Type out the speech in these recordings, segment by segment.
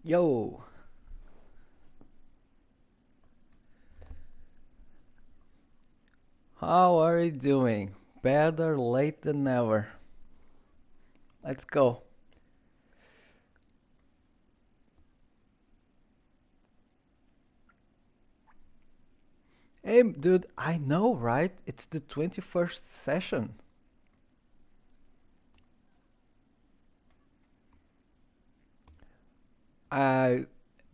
Yo, how are you doing? Better late than never. Let's go. Hey, dude, I know, right? It's the 21st session. I,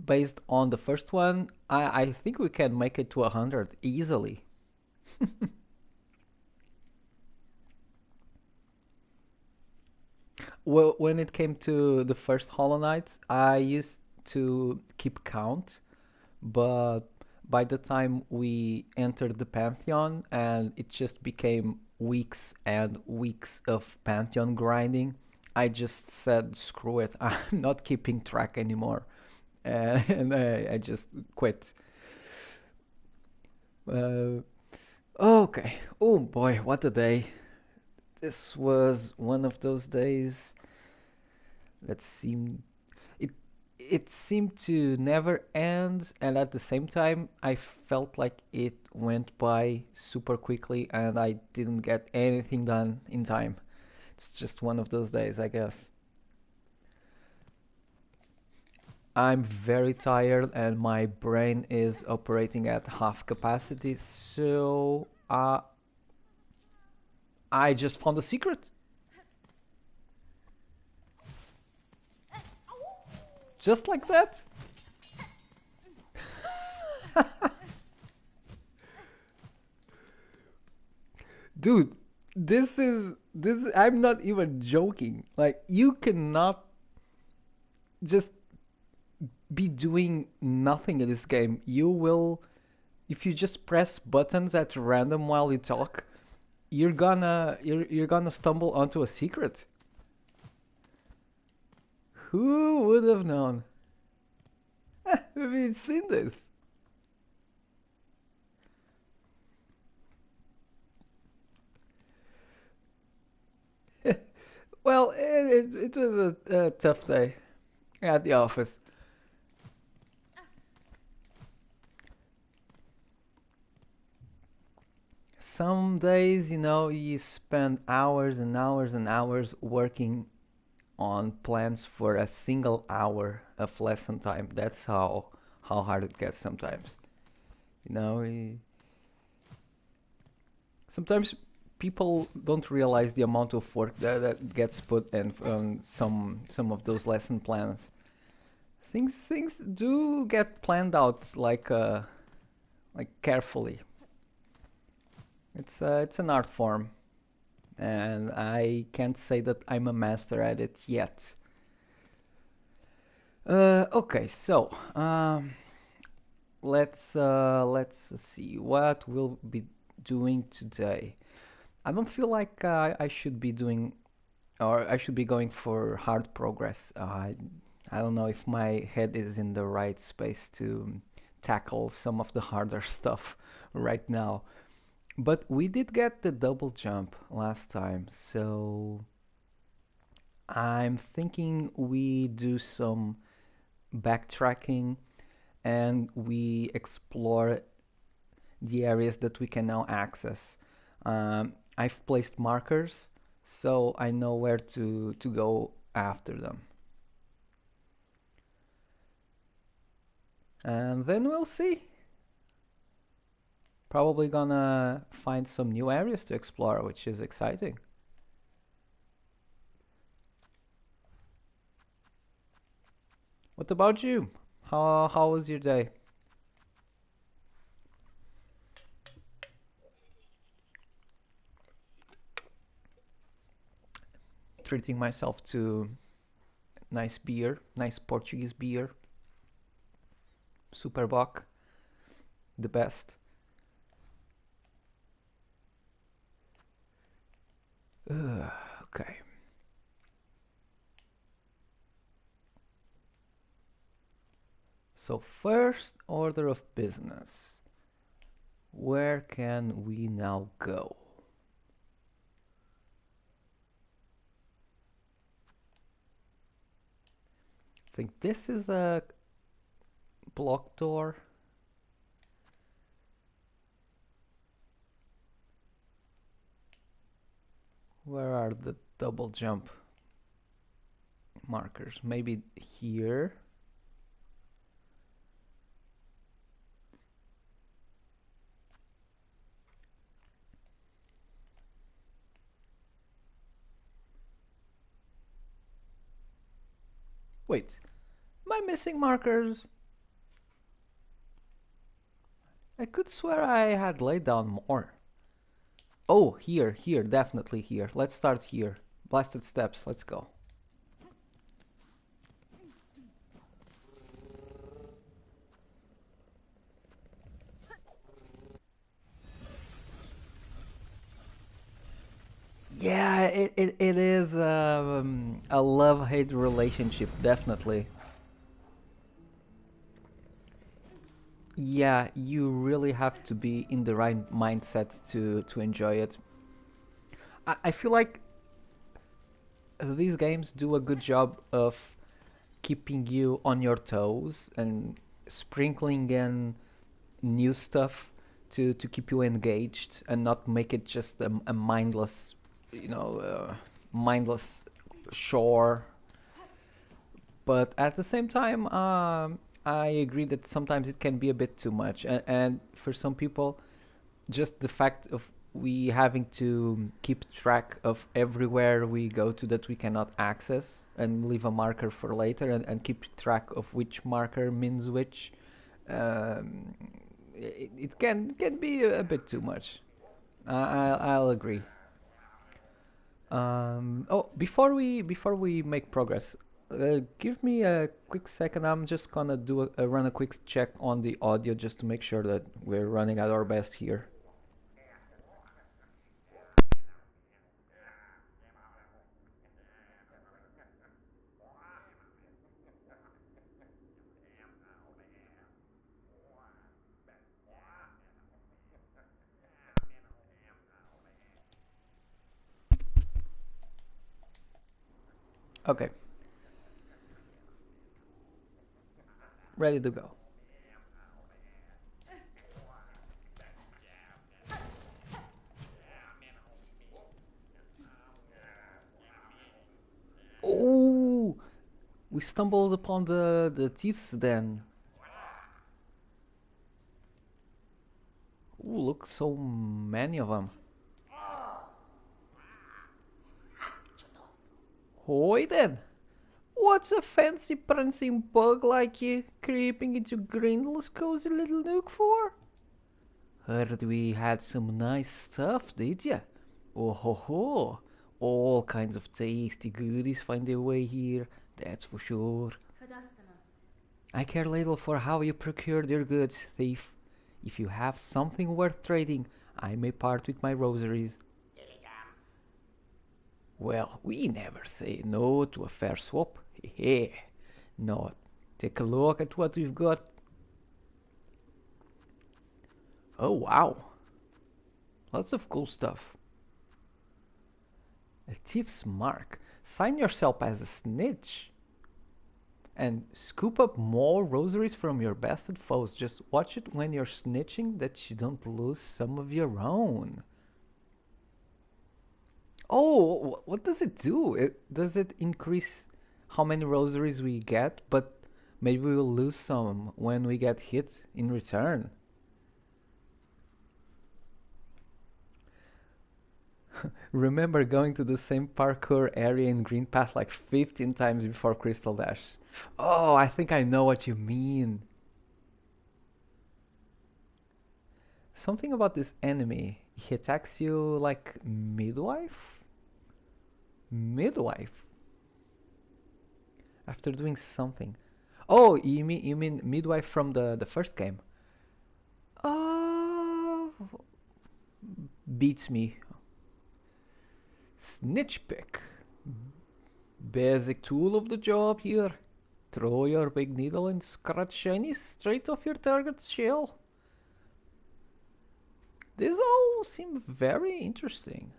Based on the first one, I think we can make it to 100 easily. Well, when it came to the first Hollow Knights, I used to keep count, but by the time we entered the Pantheon and it just became weeks and weeks of Pantheon grinding, I just said, screw it, I'm not keeping track anymore. And I just quit. Uh, okay. Oh boy, what a day. This was one of those days that it it seemed to never end, and at the same time, I felt like it went by super quickly, and I didn't get anything done in time. It's just one of those days, I guess. I'm very tired, and my brain is operating at half capacity, so I just found a secret. Just like that. Dude, I'm not even joking. Like you cannot just be doing nothing in this game. You will, if you just press buttons at random while you talk, you're gonna stumble onto a secret. Who would have known? Have you seen this? Well, it was a tough day at the office. Some days, you spend hours and hours and hours working on plans for a single hour of lesson time. That's how hard it gets sometimes. You know, sometimes people don't realize the amount of work that gets put in on some of those lesson plans. Things do get planned out like carefully. It's an art form, and I can't say that I'm a master at it yet. Okay, so let's see what we'll be doing today. I don't feel like I should be doing or I should be going for hard progress. I don't know if my head is in the right space to tackle some of the harder stuff right now. But we did get the double jump last time, so I'm thinking we do some backtracking and we explore the areas that we can now access. I've placed markers, so I know where to go after them. And then we'll see. Probably gonna find some new areas to explore, which is exciting. What about you? How was your day? Treating myself to nice beer, nice Portuguese beer, Superboc, the best. Okay. So first order of business. Where can we now go? think this is a block door. Where are the double jump markers? Maybe here. Wait, am I missing markers? I could swear I had laid down more. Oh, here, definitely here. Let's start here. Blasted steps, let's go. Yeah, it is a love-hate relationship, definitely. Yeah, you really have to be in the right mindset to enjoy it. I feel like these games do a good job of keeping you on your toes and sprinkling in new stuff to keep you engaged and not make it just a mindless, mindless chore. But at the same time, I agree that sometimes it can be a bit too much, and for some people, just the fact of we having to keep track of everywhere we go to that we cannot access and leave a marker for later and keep track of which marker means which, um, it can be a bit too much. I'll agree. Oh, before we make progress, give me a quick second. I'm just gonna run a quick check on the audio just to make sure that we're running at our best here. Okay, ready to go. Oh, we stumbled upon the thieves then. Ooh, look, so many of them. Hoy then. What's a fancy prancing bug like you creeping into Grindel's cozy little nook for? Heard we had some nice stuff, did ya? Oh ho ho! All kinds of tasty goodies find their way here, that's for sure. I care little for how you procured your goods, thief. If you have something worth trading, I may part with my rosaries. Well, we never say no to a fair swap. Hehe. No, take a look at what we've got. Oh wow, lots of cool stuff. A thief's mark. Sign yourself as a snitch and scoop up more rosaries from your bastard foes. Just watch it when you're snitching that you don't lose some of your own. Oh, what does it do? Does it increase how many rosaries we get? But maybe we'll lose some when we get hit in return. Remember going to the same parkour area in Green Path like 15 times before Crystal Dash. Oh, I think I know what you mean. Something about this enemy. He attacks you like midwife? Midwife. After doing something. Oh, you mean midwife from the first game? Oh, beats me. Snitch pick. Basic tool of the job here. Throw your big needle and scratch shiny straight off your target's shell. This all seems very interesting.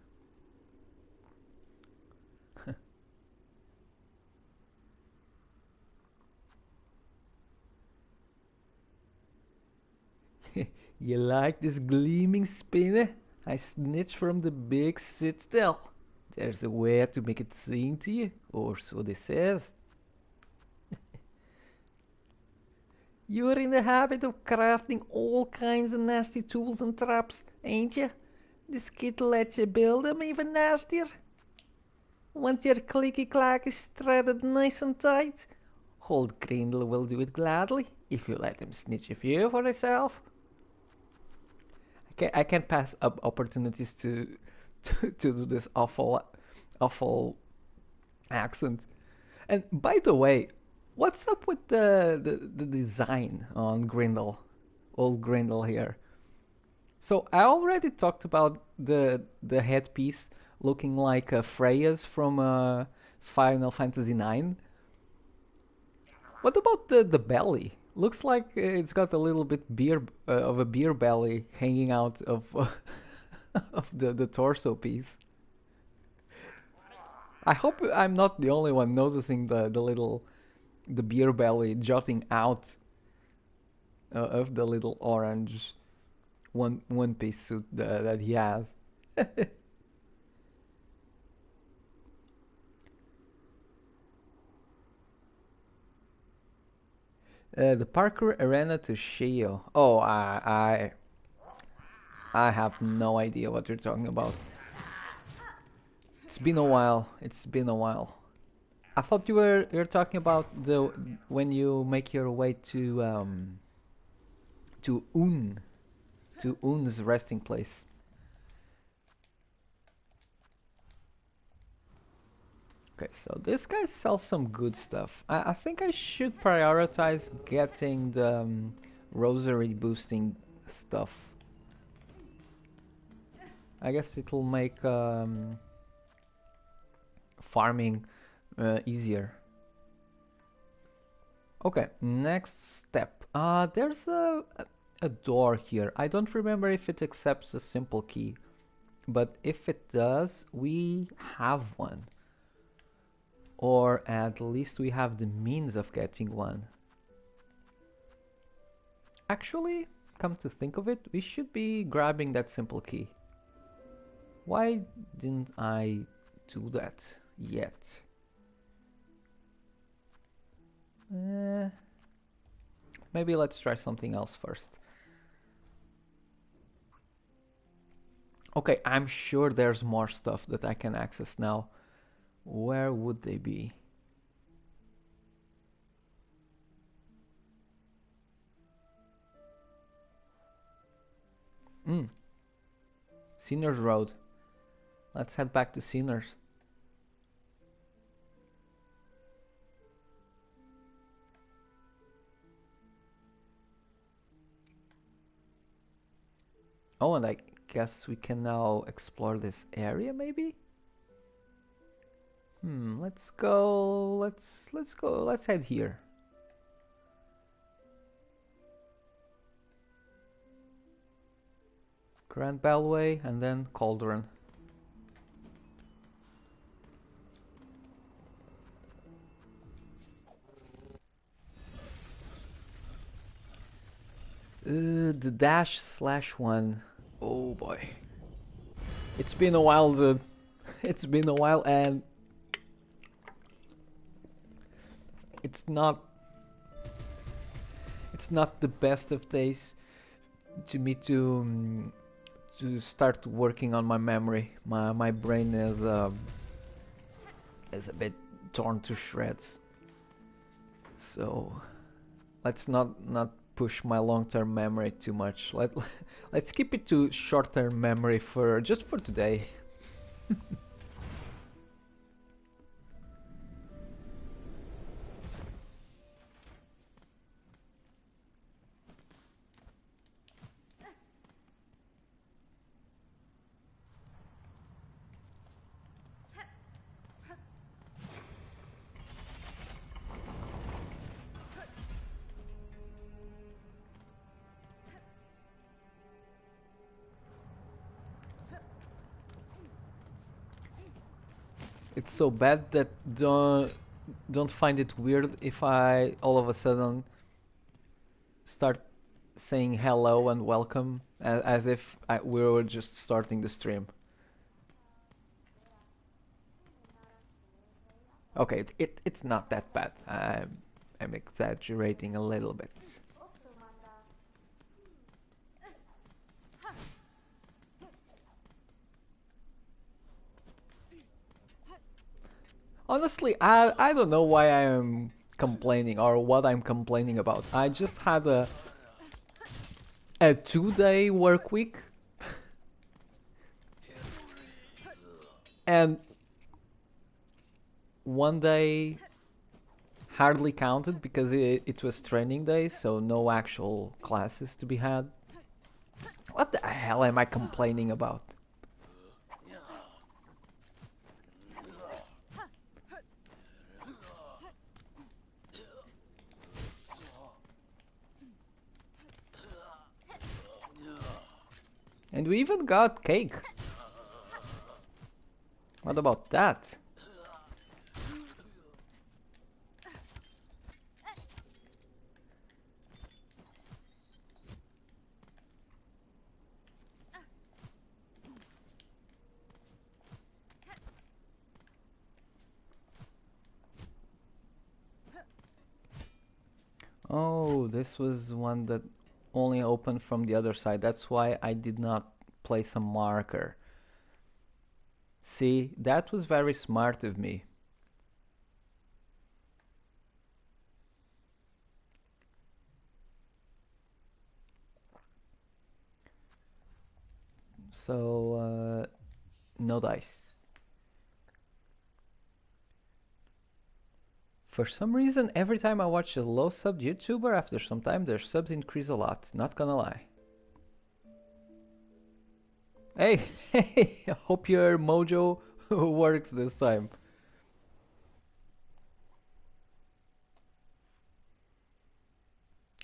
You like this gleaming spinner? I snitched from the big citadel. There's a way to make it sing to you, or so they says. You're in the habit of crafting all kinds of nasty tools and traps, ain't you? This kid lets you build them even nastier. Once your clicky clack is threaded nice and tight, old Grindel will do it gladly if you let him snitch a few for himself. I can't pass up opportunities to do this awful accent. And by the way, what's up with the design on Grindel, old Grindel here? So I already talked about the headpiece looking like Freya's from Final Fantasy IX. What about the belly? Looks like it's got a little bit of a beer belly hanging out of of the torso piece. I hope I'm not the only one noticing the beer belly jutting out of the little orange one piece suit that he has. The parkour arena to Shio. Oh, I have no idea what you're talking about. It's been a while. It's been a while. I thought you're talking about the when you make your way to Un's resting place. Okay, so this guy sells some good stuff. I think I should prioritize getting the rosary boosting stuff. I guess it'll make farming easier. Okay, next step. There's a door here. I don't remember if it accepts a simple key, but if it does, we have one. Or at least we have the means of getting one. Actually, come to think of it, we should be grabbing that simple key. Why didn't I do that yet? Maybe let's try something else first. Okay, I'm sure there's more stuff that I can access now. Where would they be? Sinners Road. Let's head back to Sinners. Oh, and I guess we can now explore this area, maybe? Let's go. Let's go. Let's head here. Grand Bellway and then Cauldron. The dash/1. Oh boy. It's been a while, dude. It's been a while and it's not the best of days to me to start working on my memory. My brain is a bit torn to shreds. So let's not push my long-term memory too much. Let's keep it to short-term memory for just for today. It's so bad that don't find it weird if I all of a sudden start saying hello and welcome as if we were just starting the stream. Okay, it's not that bad. I'm exaggerating a little bit. Honestly, I don't know why I am complaining or what I'm complaining about. I just had a 2-day work week and one day hardly counted because it was training day, so no actual classes to be had. What the hell am I complaining about? And we even got cake. What about that? Oh, this was one that only opened from the other side. That's why I did not place a marker. See, that was very smart of me. So, no dice. For some reason, every time I watch a low subbed YouTuber, after some time their subs increase a lot. Not gonna lie. Hey, hey, I hope your mojo works this time.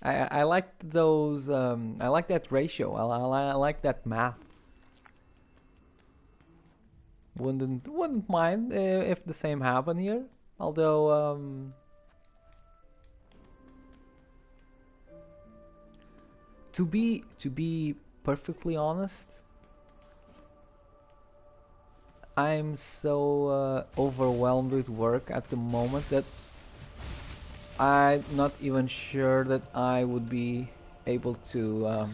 I like those, I like that ratio. I like that math. Wouldn't mind if the same happened here. Although, to be perfectly honest, I'm so overwhelmed with work at the moment that I'm not even sure that I would be able to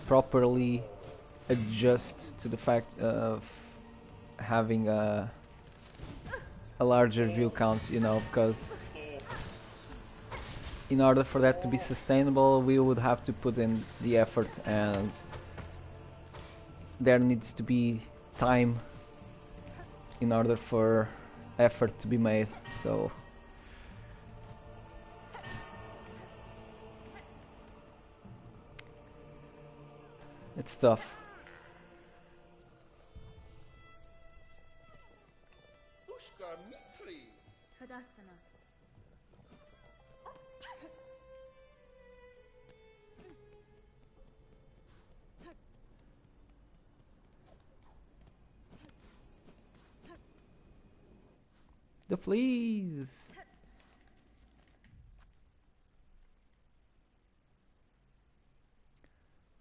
properly adjust to the fact of having a larger view count, you know, because in order for that to be sustainable, we would have to put in the effort, and there needs to be time in order for effort to be made. So it's tough. The fleas!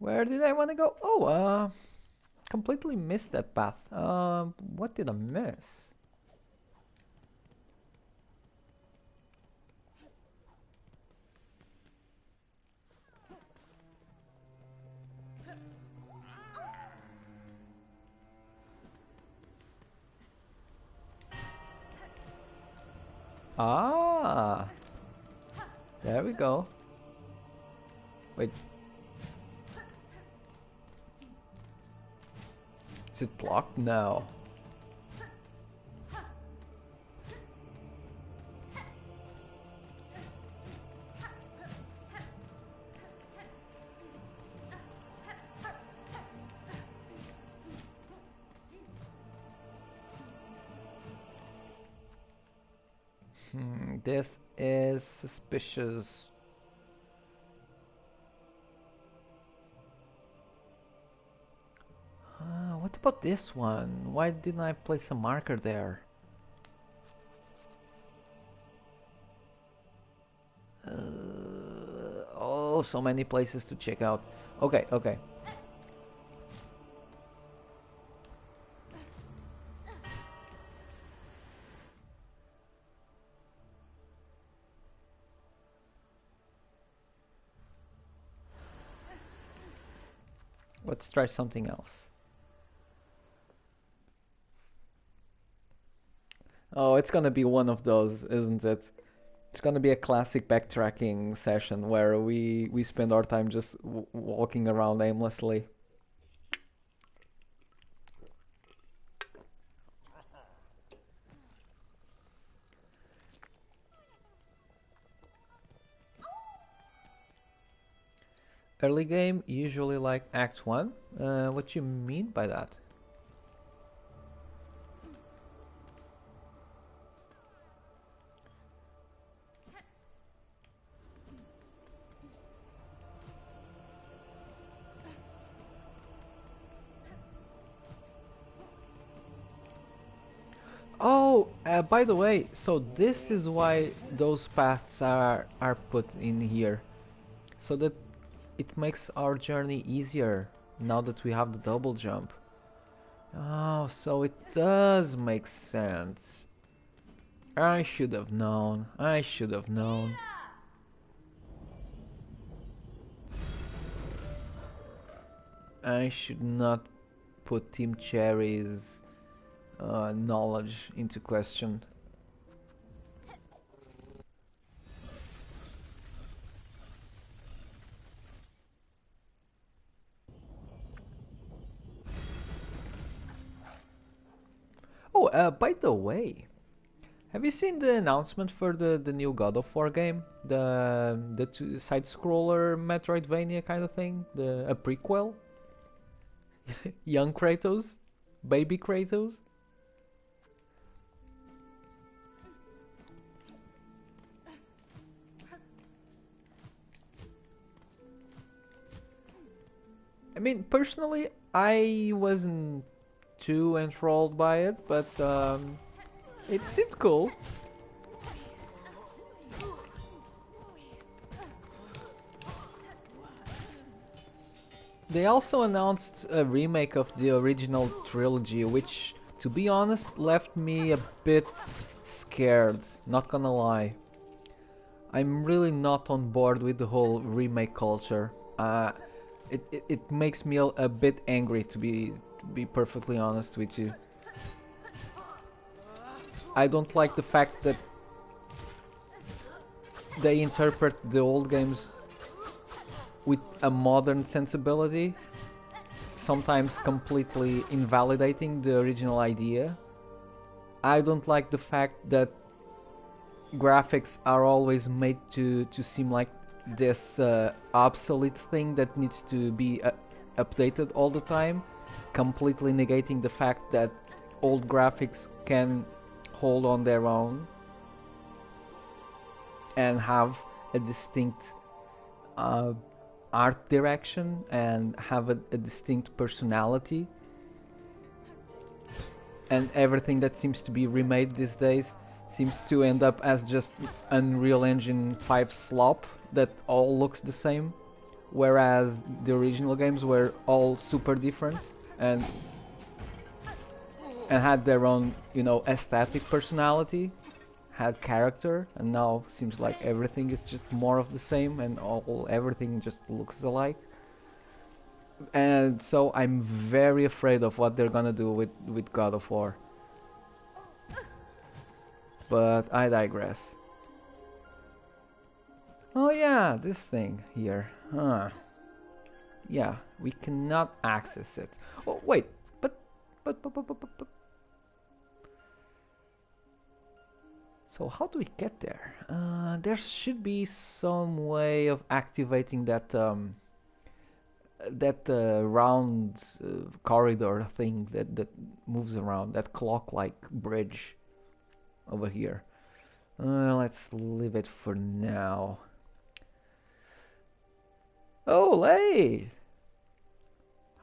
Where did I want to go? Oh, completely missed that path. What did I miss? Ah, there we go. Wait. Is it blocked? No. This is suspicious. What about this one? Why didn't I place a marker there? Oh, Oh, so many places to check out. Okay, okay. Let's try something else. Oh, it's gonna be one of those, isn't it? It's gonna be a classic backtracking session where we spend our time just walking around aimlessly. Early game, usually like Act 1. What you mean by that? Oh, by the way, so this is why those paths are put in here, so that it makes our journey easier now that we have the double jump. Oh, so it does make sense. I should have known. I should have known. I should not put Team Cherry's knowledge into question. Oh, by the way, have you seen the announcement for the new God of War game? The side-scroller Metroidvania kind of thing? A prequel? Young Kratos? Baby Kratos? I mean, personally, I wasn't too enthralled by it, but it seemed cool. They also announced a remake of the original trilogy, which, to be honest, left me a bit scared, not gonna lie. I'm really not on board with the whole remake culture. It makes me a bit angry, to be perfectly honest with you. I don't like the fact that they interpret the old games with a modern sensibility, sometimes completely invalidating the original idea. I don't like the fact that graphics are always made to seem like this obsolete thing that needs to be updated all the time, completely negating the fact that old graphics can hold on their own and have a distinct uh, art direction and have a distinct personality. And everything that seems to be remade these days seems to end up as just Unreal Engine 5 slop that all looks the same, whereas the original games were all super different and had their own, aesthetic personality, had character, and now seems like everything is just more of the same and everything just looks alike. And so I'm very afraid of what they're gonna do with God of War. But I digress. Oh yeah, this thing here. Huh. Yeah, we cannot access it. Oh wait, but. So how do we get there? There should be some way of activating that round corridor thing that moves around, that clock-like bridge over here. Let's leave it for now. Oh, hey!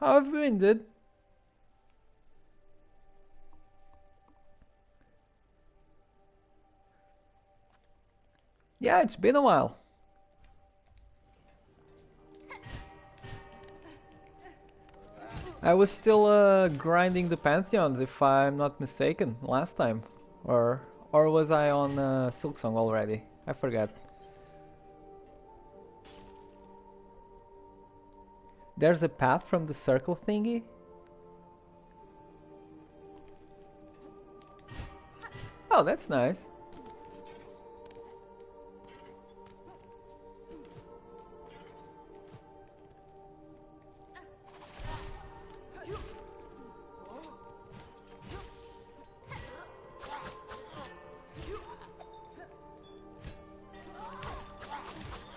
How have you been, dude? Yeah, it's been a while. I was still grinding the Pantheons, if I'm not mistaken, last time. Or was I on Silksong already? I forget. There's a path from the circle thingy. Oh, that's nice.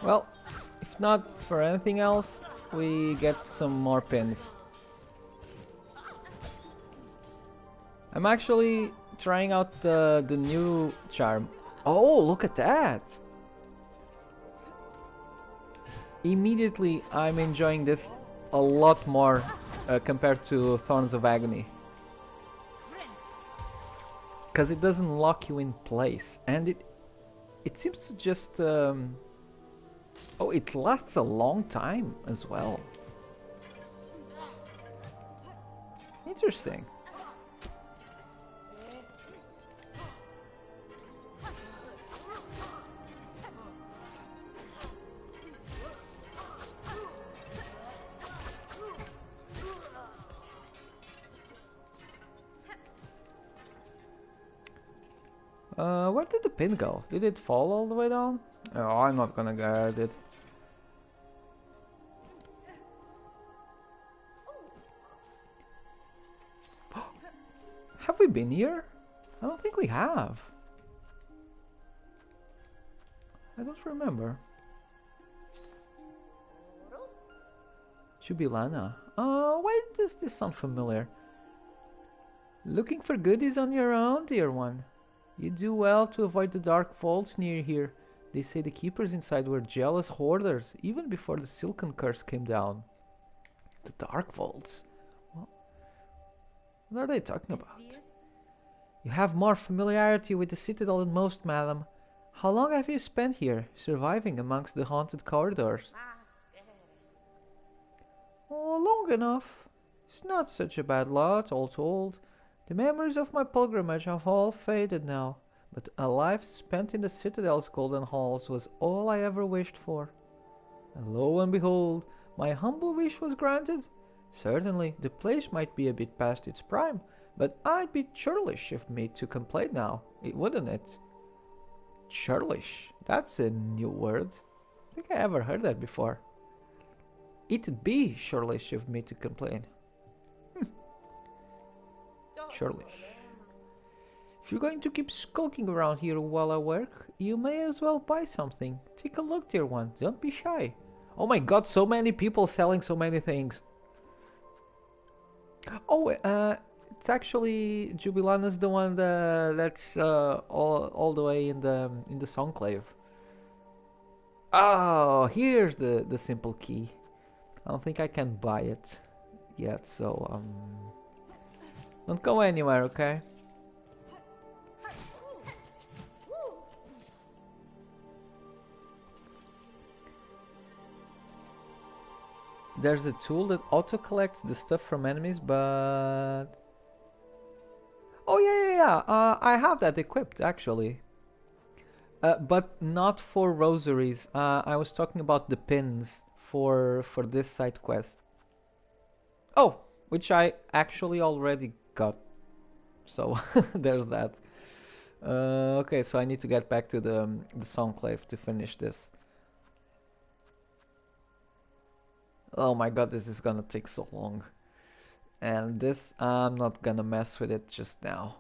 Well, if not for anything else, we get some more pins. I'm actually trying out the new charm. Oh, look at that! Immediately, I'm enjoying this a lot more compared to Thorns of Agony. Because it doesn't lock you in place, and it seems to just... Oh, it lasts a long time as well. Interesting. Where did the pin go? Did it fall all the way down? Oh, I'm not gonna guard it. Have we been here? I don't think we have. I don't remember. Should be Lana. Why does this sound familiar? Looking for goodies on your own, dear one. You do well to avoid the dark vaults near here. They say the keepers inside were jealous hoarders, even before the Silken Curse came down. The dark vaults? What are they talking about? You have more familiarity with the citadel than most, madam. How long have you spent here, surviving amongst the haunted corridors? Oh, long enough. It's not such a bad lot, all told. The memories of my pilgrimage have all faded now, but a life spent in the citadel's golden halls was all I ever wished for. And lo and behold, my humble wish was granted. Certainly, the place might be a bit past its prime, but I'd be churlish of me to complain now, wouldn't it? Churlish? That's a new word. I think I ever heard that before. It'd be churlish of me to complain. Churlish. If you're going to keep skulking around here while I work, you may as well buy something. Take a look, dear one. Don't be shy. Oh my god, so many people selling so many things. Oh, it's actually Jubilana's the one that's all the way in the Songclave. Oh, here's the simple key. I don't think I can buy it yet, so don't go anywhere, okay? There's a tool that auto-collects the stuff from enemies, but... Oh, yeah. I have that equipped, actually. But not for rosaries. I was talking about the pins for this side quest. Oh, which I actually already got. So, there's that. Okay, so I need to get back to the Songclave to finish this. Oh my god, this is gonna take so long. And this, I'm not gonna mess with it just now.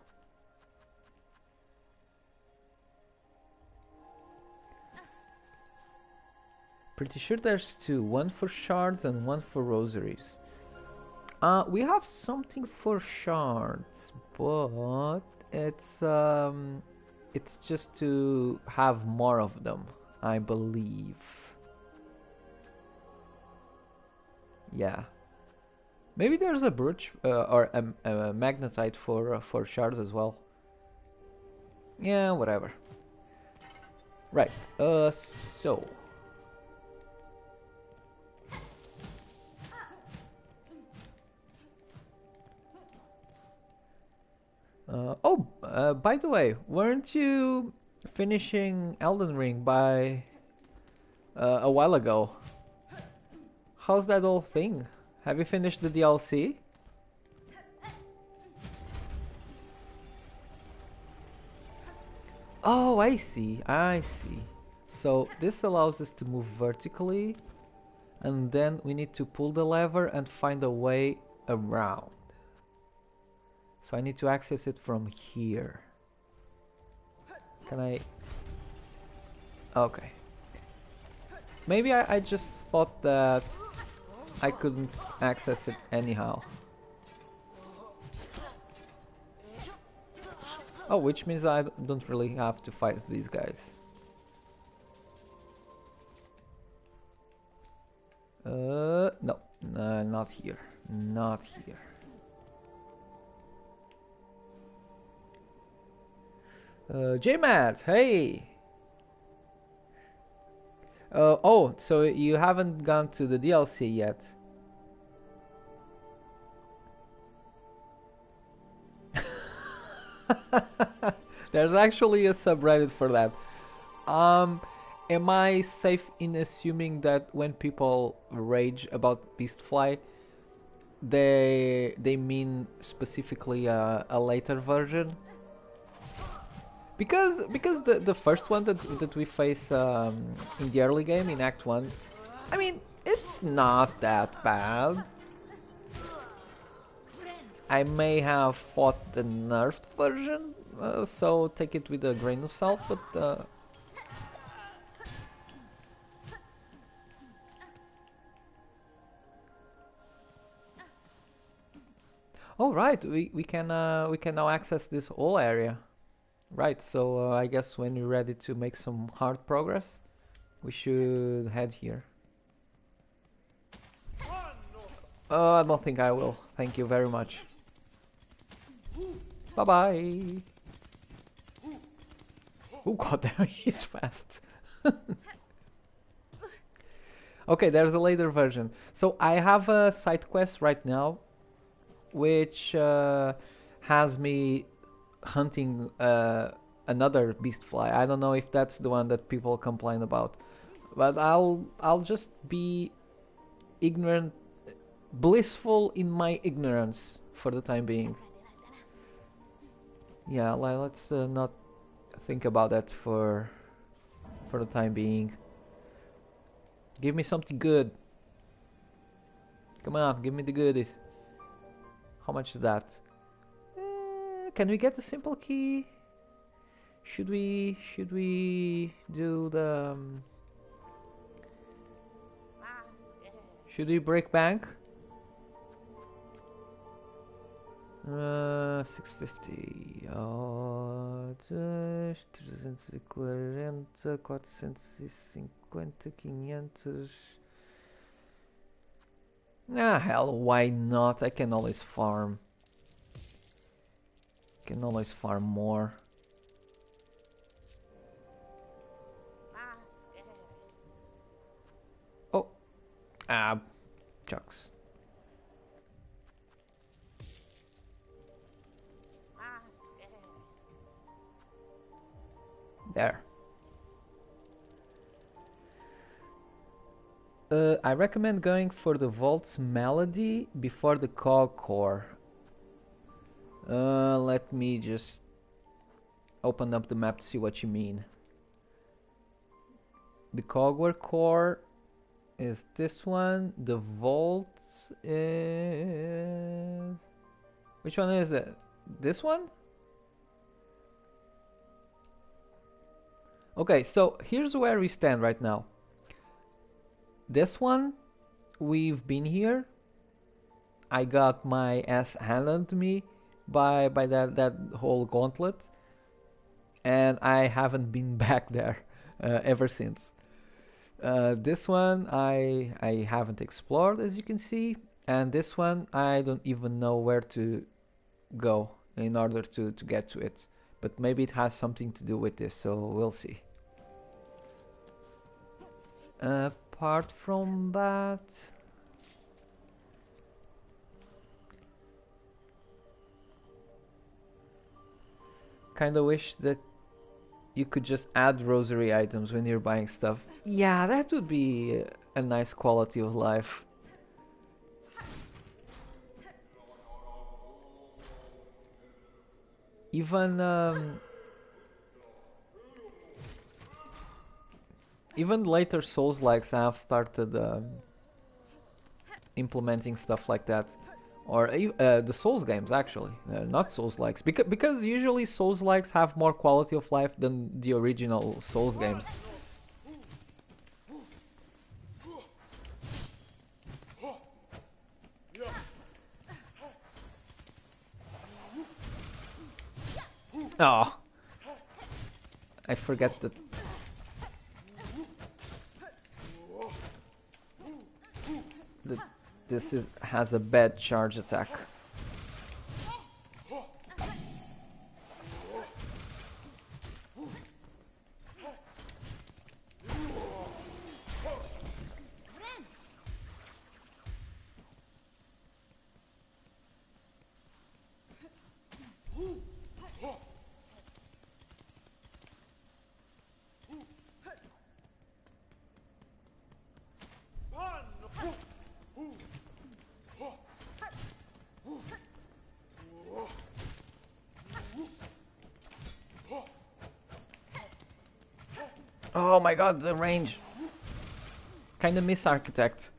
Pretty sure there's two, one for shards and one for rosaries. We have something for shards, but it's just to have more of them, I believe. Yeah. Maybe there's a brooch or a magnetite for shards as well. Yeah, whatever. Right. So. By the way, weren't you finishing Elden Ring by a while ago? How's that whole thing? Have you finished the DLC? Oh, I see, I see. So this allows us to move vertically, and then we need to pull the lever and find a way around. So I need to access it from here. Can I? Okay. Maybe I just thought that I couldn't access it anyhow. Oh, which means I don't really have to fight these guys. No, not here. Not here. J-Matt, hey! Oh, so you haven't gone to the DLC yet? There's actually a subreddit for that. Am I safe in assuming that when people rage about Beastfly, they mean specifically a later version? Because the first one that we face in the early game in Act 1, I mean, it's not that bad. I may have fought the nerfed version, so take it with a grain of salt, but oh right, we can now access this whole area. Right, so I guess when you're ready to make some hard progress, we should head here. I don't think I will. Thank you very much. Bye bye. Oh god damn, he's fast. Okay, there's a later version. So I have a side quest right now, which has me hunting another beast fly. I don't know if that's the one that people complain about, but I'll just be ignorant, blissful in my ignorance for the time being. Yeah, let's not think about that for the time being. Give me something good. Come on, give me the goodies. How much is that? Can we get the simple key? Should we do the should we break bank? 650. Oh, 340, 450, 500. Ah, hell, why not? I can always farm. Can always farm more. Oh, chucks. There. I recommend going for the Vault's Melody before the Cog Core. Let me just open up the map to see what you mean. The Cogware Core is this one. The Vault is... Which one is it? This one? Okay, so here's where we stand right now. This one, we've been here. I got my ass handed to me by that whole gauntlet, and I haven't been back there ever since. This one I haven't explored, as you can see, and this one I don't even know where to go in order to get to it. But maybe it has something to do with this, so we'll see. Apart from that, kinda wish that you could just add rosary items when you're buying stuff. Yeah, that would be a nice quality of life. Even even later Soulslikes have started implementing stuff like that, or the Souls games actually, not Soulslikes, because usually Soulslikes have more quality of life than the original Souls games. Oh, I forget that. that has a bad charge attack. Oh my god, the range. Kinda miss Architect.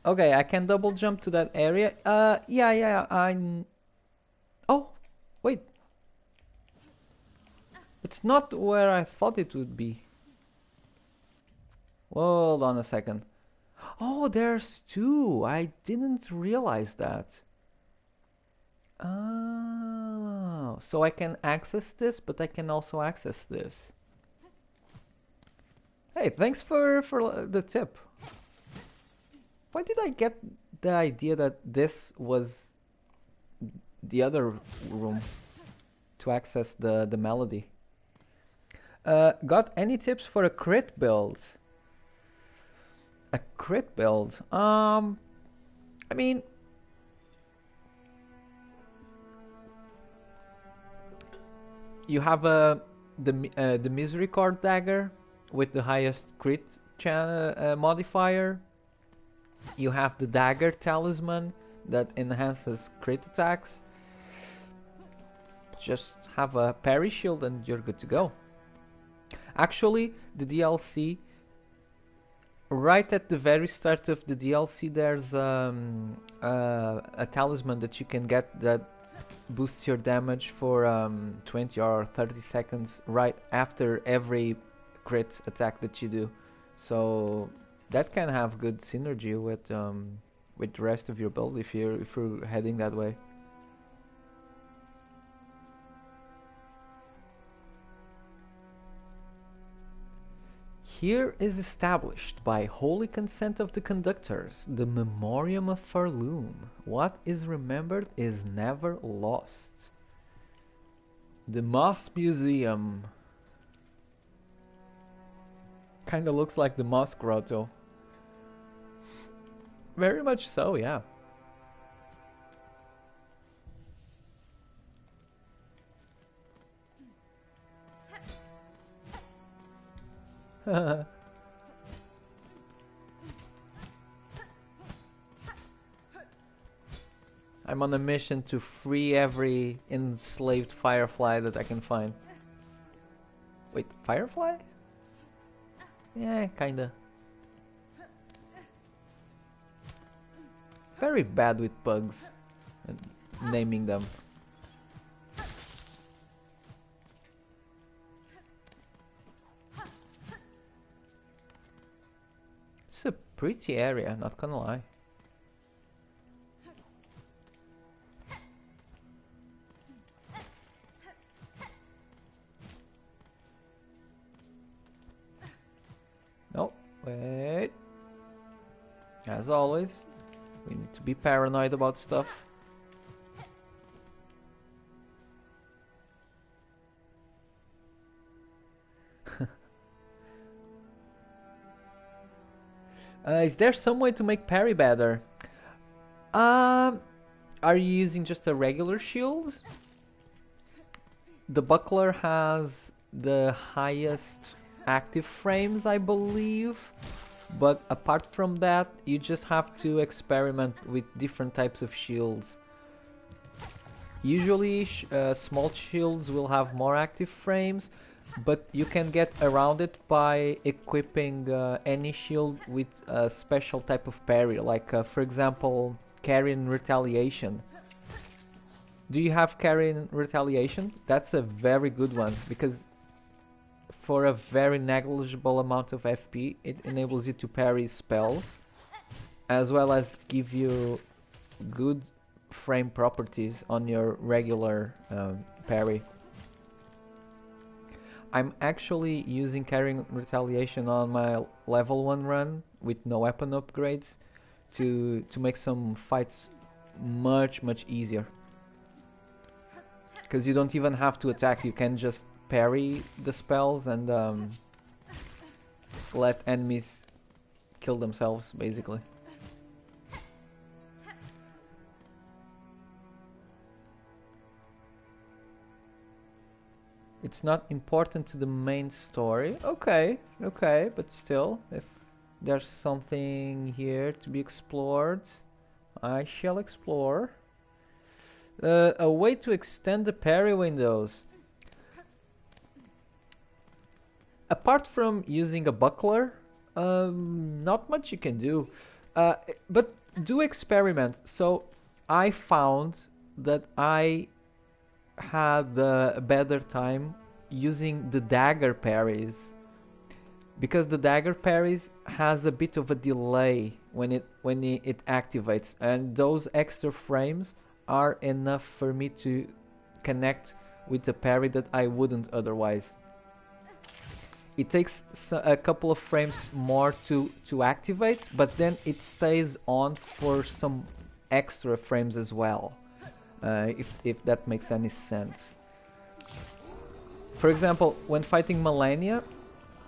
Okay, I can double jump to that area. Yeah, I'm... Oh, wait. It's not where I thought it would be. Hold on a second. Oh, there's two. I didn't realize that. Oh, so I can access this, but I can also access this. Hey, thanks for the tip. Why did I get the idea that this was the other room to access the melody? Got any tips for a crit build? A crit build? I mean, you have the Misericord dagger with the highest crit modifier. You have the dagger talisman that enhances crit attacks. Just have a parry shield and you're good to go. Actually, the DLC, right at the very start of the DLC, there's a talisman that you can get that boosts your damage for 20 or 30 seconds right after every crit attack that you do. So that can have good synergy with the rest of your build if you're heading that way. Here is established by holy consent of the conductors the memoriam of Farloom. What is remembered is never lost. The Moss Museum. Kinda looks like the Moss Grotto. Very much so, yeah. I'm on a mission to free every enslaved firefly that I can find. Wait, firefly? Yeah, kinda. Very bad with bugs and naming them. It's a pretty area, not gonna lie. No, wait. As always, we need to be paranoid about stuff. Is there some way to make parry better? Um, are you using just a regular shield? The buckler has the highest active frames, I believe. But apart from that, you just have to experiment with different types of shields. Usually, small shields will have more active frames, but you can get around it by equipping any shield with a special type of parry, like for example, carry and retaliation. Do you have carry and retaliation? That's a very good one, because for a very negligible amount of FP, it enables you to parry spells, as well as give you good frame properties on your regular parry. I'm actually using carrying retaliation on my level 1 run with no weapon upgrades to make some fights much easier. Because you don't even have to attack, you can just parry the spells and let enemies kill themselves, basically. It's not important to the main story. Okay, but still, if there's something here to be explored, I shall explore. A way to extend the parry windows. Apart from using a buckler, not much you can do. But do experiment. So I found that I had a better time using the dagger parries, because the dagger parries has a bit of a delay when it activates, and those extra frames are enough for me to connect with the parry that I wouldn't otherwise. It takes a couple of frames more to activate, but then it stays on for some extra frames as well. If that makes any sense. For example, when fighting Malenia,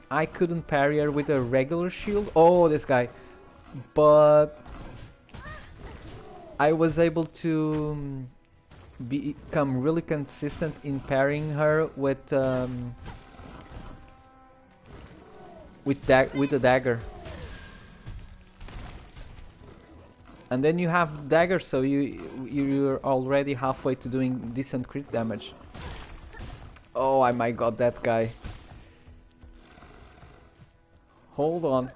I couldn't parry her with a regular shield. Oh, this guy. But I was able to become really consistent in parrying her with a dagger. And then you have dagger, so you're already halfway to doing decent crit damage. Oh, I might got that guy. Hold on.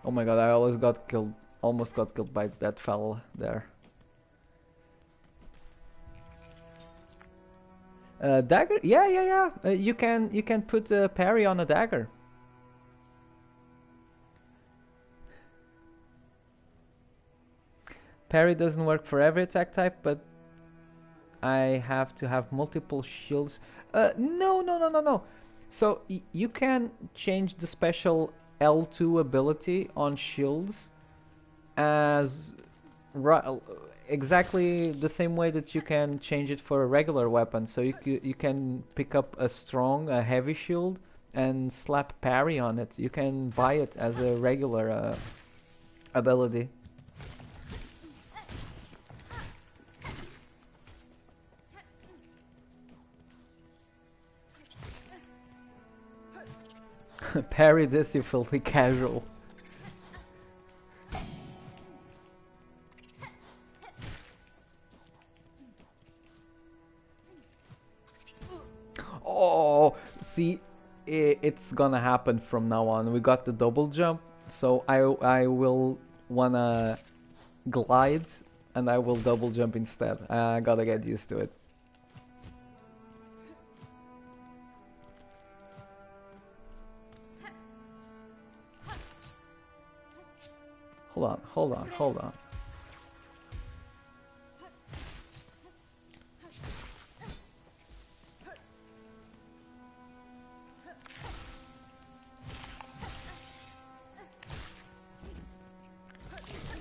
Oh my god, I almost got killed by that fella there. Dagger? Yeah. You can put a parry on a dagger. Parry doesn't work for every attack type, but I have to have multiple shields. No. So you can change the special L2 ability on shields as exactly the same way that you can change it for a regular weapon. So you can pick up a heavy shield and slap parry on it. You can buy it as a regular ability. Parry this, you filthy casual. Oh, see, it's gonna happen from now on. We got the double jump, so I will wanna glide and I will double jump instead. I gotta get used to it. Hold on.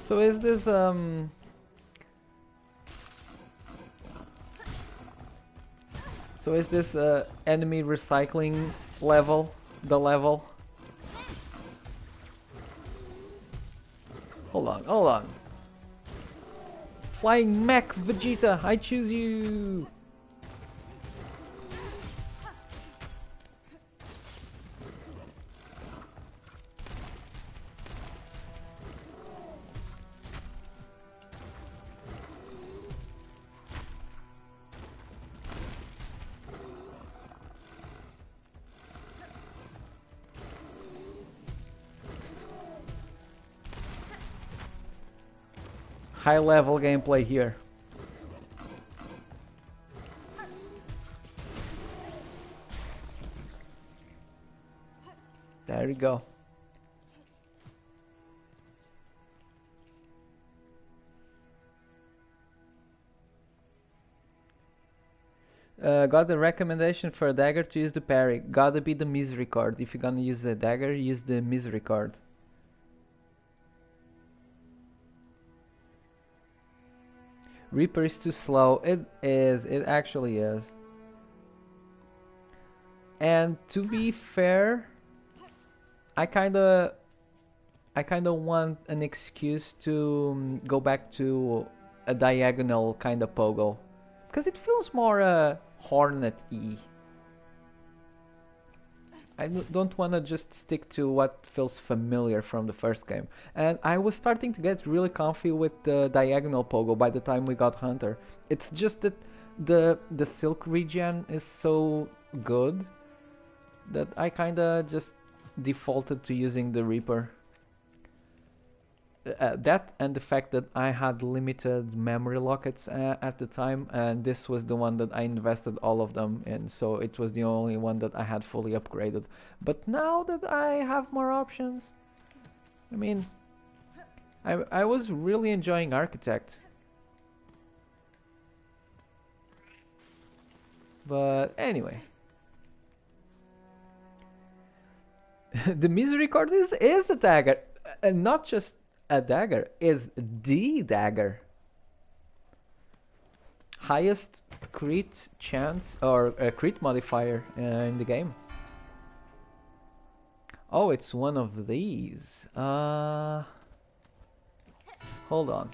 So is this So is this enemy recycling level? The level? Hold on, hold on. Flying mech Vegeta, I choose you! High level gameplay here. There you go. Got the recommendation for a dagger to use the parry. Gotta be the misery card. If you're gonna use a dagger, use the misery card. Reaper is too slow. It is. It actually is. And to be fair, I kinda want an excuse to go back to a diagonal kind of pogo, because it feels more Hornet-y. I don't want to just stick to what feels familiar from the first game. And I was starting to get really comfy with the diagonal pogo by the time we got Hunter. It's just that the Silk regen is so good that I kinda just defaulted to using the Reaper. That and the fact that I had limited memory lockets at the time, and this was the one that I invested all of them in, so it was the only one that I had fully upgraded. But now that I have more options, I mean, I was really enjoying Architect. But anyway, the misery card is a dagger, and not just a dagger, is the dagger. Highest crit chance or crit modifier in the game. Oh, it's one of these. Hold on.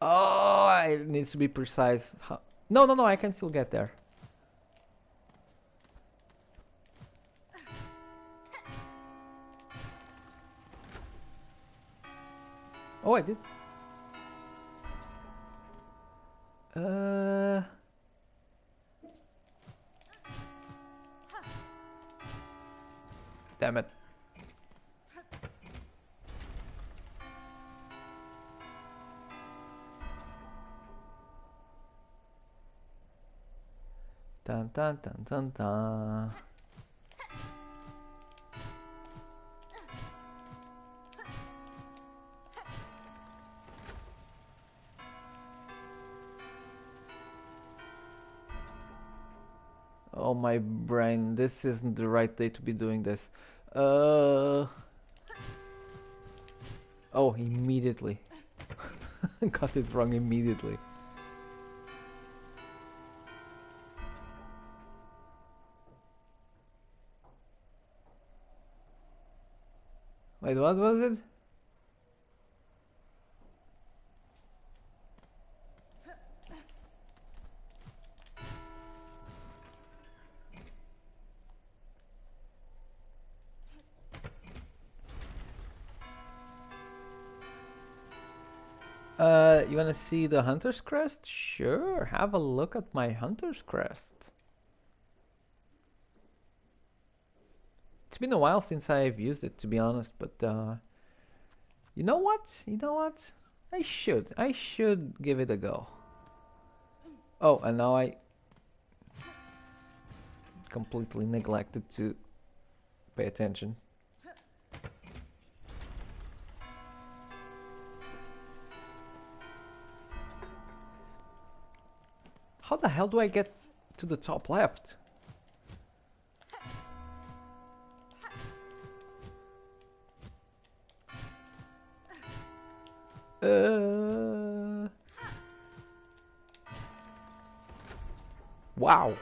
Oh, it needs to be precise. No, no, no, I can still get there. Oh, I did. Damn it. Dun dun dun dun dun. Oh my brain, this isn't the right day to be doing this. Oh, immediately. Got it wrong immediately. Wait, what was it? You wanna see the Hunter's Crest? Sure, have a look at my Hunter's Crest. It's been a while since I've used it, to be honest, but you know what? You know what? I should give it a go. Oh, and now I completely neglected to pay attention. How the hell do I get to the top left? Wow,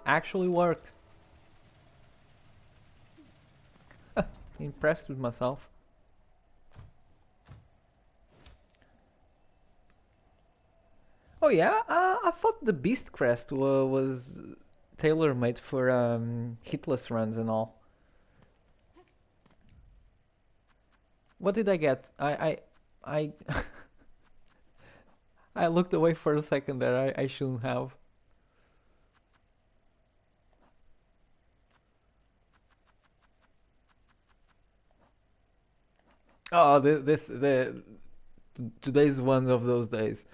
actually worked. Impressed with myself. Oh yeah, I thought the Beast Crest was tailor-made for hitless runs and all. What did I get? I I looked away for a second there. I shouldn't have. Oh, today's one of those days.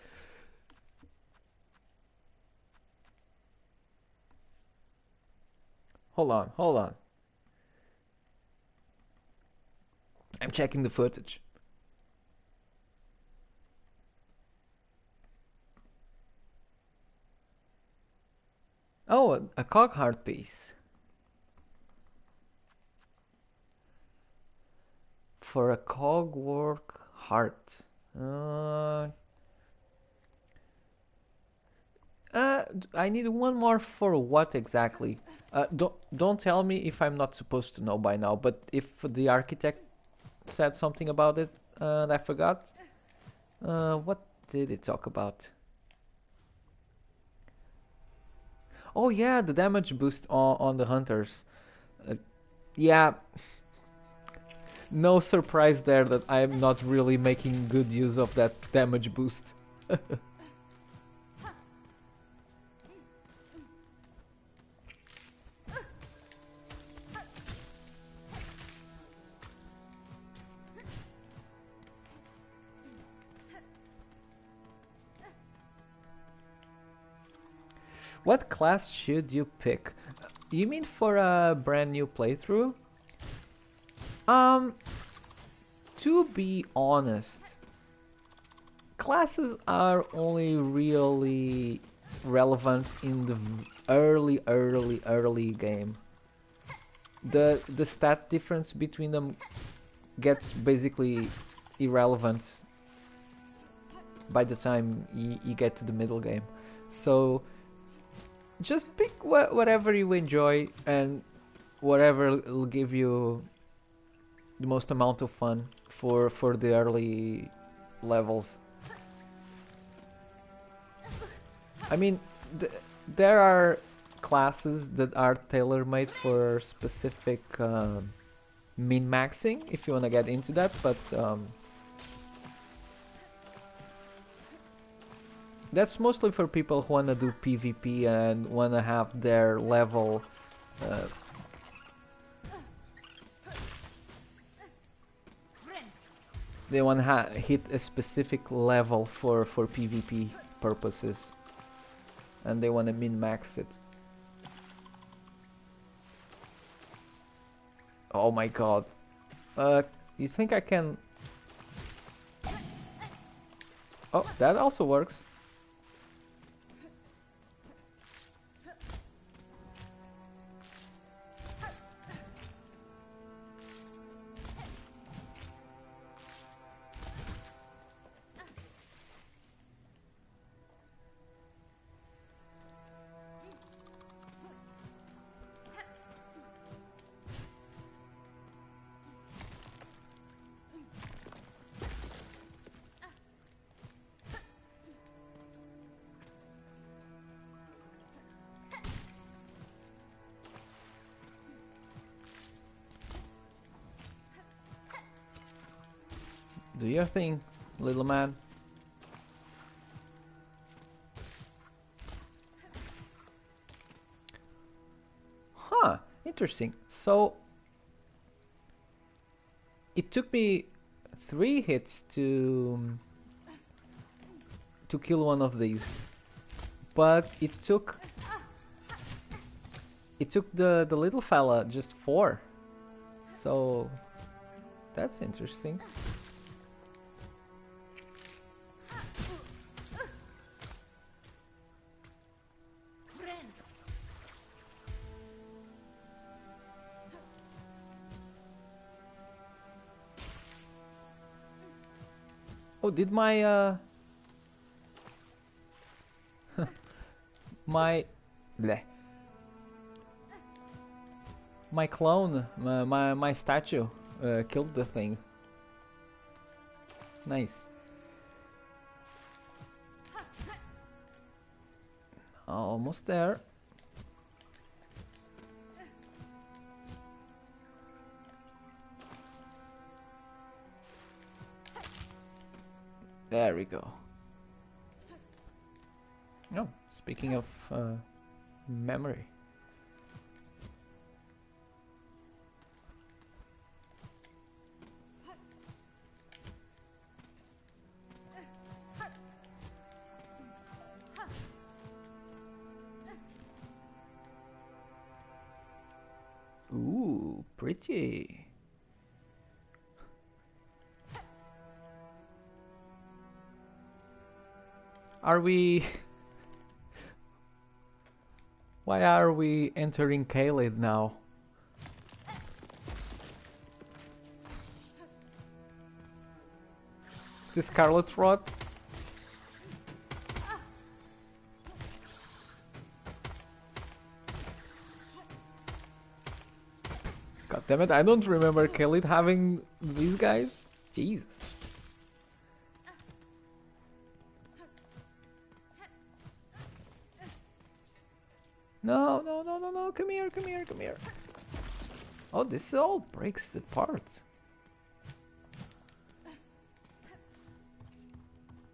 Hold on, hold on. I'm checking the footage. Oh, a cog heart piece for a cogwork heart. Uh, I need one more for what exactly? Don't tell me if I'm not supposed to know by now. But if the architect said something about it and I forgot, what did it talk about? Oh yeah, the damage boost on the hunters. Uh, yeah, no surprise there that I'm not really making good use of that damage boost. What class should you pick? You mean for a brand new playthrough? Um, to be honest, classes are only really relevant in the early game. The stat difference between them gets basically irrelevant by the time you get to the middle game. So just pick whatever you enjoy and whatever will give you the most amount of fun for the early levels. I mean, th there are classes that are tailor-made for specific min-maxing if you want to get into that, but that's mostly for people who want to do PvP and want to have their level uh, they want to hit a specific level for PvP purposes, and they want to min-max it. Oh my god. You think I can... Oh, that also works. Do your thing, little man. Huh, interesting. So it took me 3 hits to kill one of these, but it took the little fella just 4. So that's interesting. Oh, did my my bleh. My clone, my statue, killed the thing. Nice. Almost there. There we go. Oh, speaking of memory. Ooh, pretty. Are we... Why are we entering Khalid now? The Scarlet Rot? God damn it, I don't remember Khalid having these guys. Jesus. No, no, no, no, no, come here, come here, come here. Oh, this all breaks apart.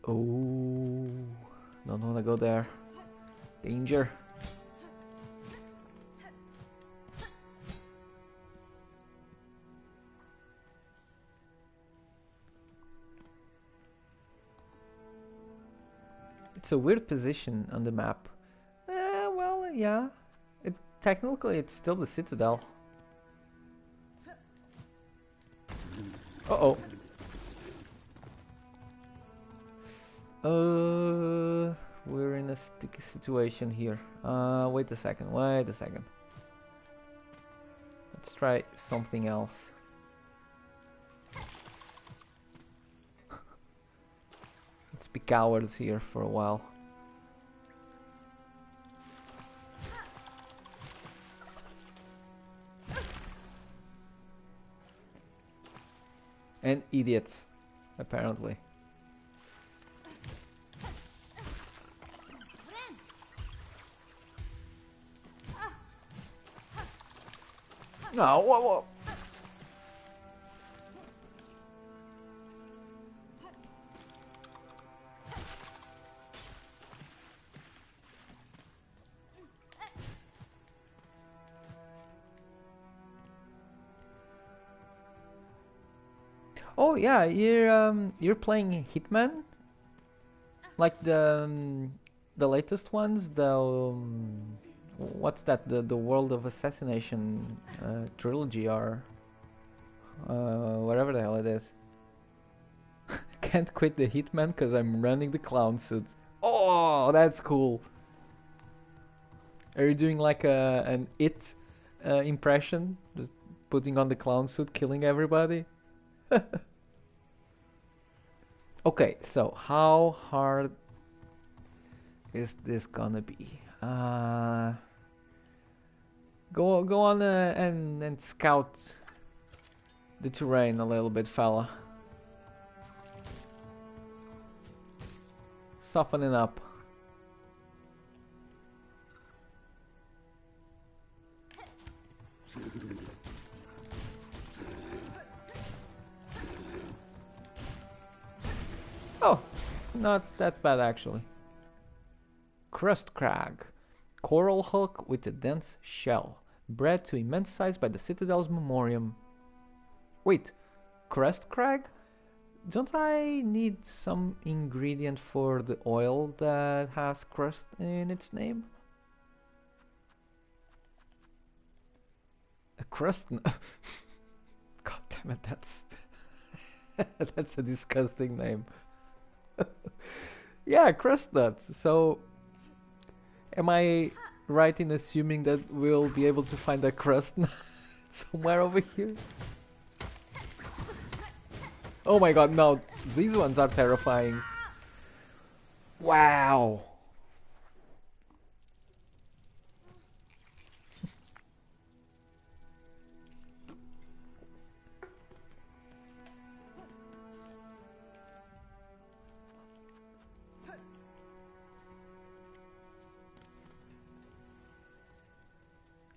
Oh, don't wanna go there. Danger. It's a weird position on the map. Well, yeah. Technically, it's still the Citadel. Uh-oh. We're in a sticky situation here. Wait a second, wait a second. Let's try something else. Let's be cowards here for a while. And idiots, apparently. No, whoa. Oh yeah, you're playing Hitman, like the latest ones. What's that? The World of Assassination trilogy or whatever the hell it is. Can't quit the Hitman because I'm running the clown suit. Oh, that's cool. Are you doing like an It impression, just putting on the clown suit, killing everybody? Okay, so how hard is this gonna be? Go on and scout the terrain a little bit, fella. Soften it up. Oh, it's not that bad actually. Crust crag. Coral hook with a dense shell. Bred to immense size by the Citadel's memoriam. Wait, crust crag? Don't I need some ingredient for the oil that has crust in its name? A crust... God damn it, that's... that's a disgusting name. Yeah, crust nuts. So, am I right in assuming that we'll be able to find a crust nut somewhere over here? Oh my god, no. These ones are terrifying. Wow.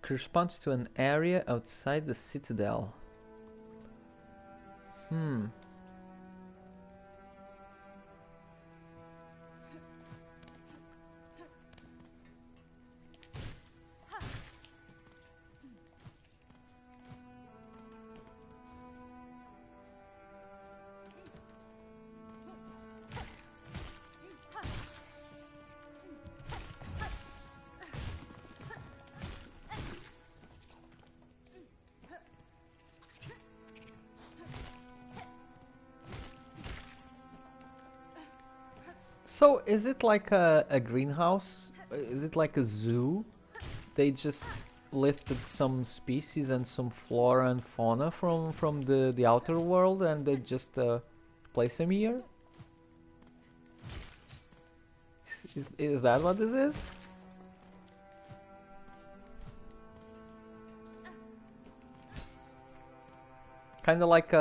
Corresponds to an area outside the citadel. Hmm. So, is it like a greenhouse? Is it like a zoo? They just lifted some species and some flora and fauna from the outer world and they just place them here? Is that what this is? Kind of like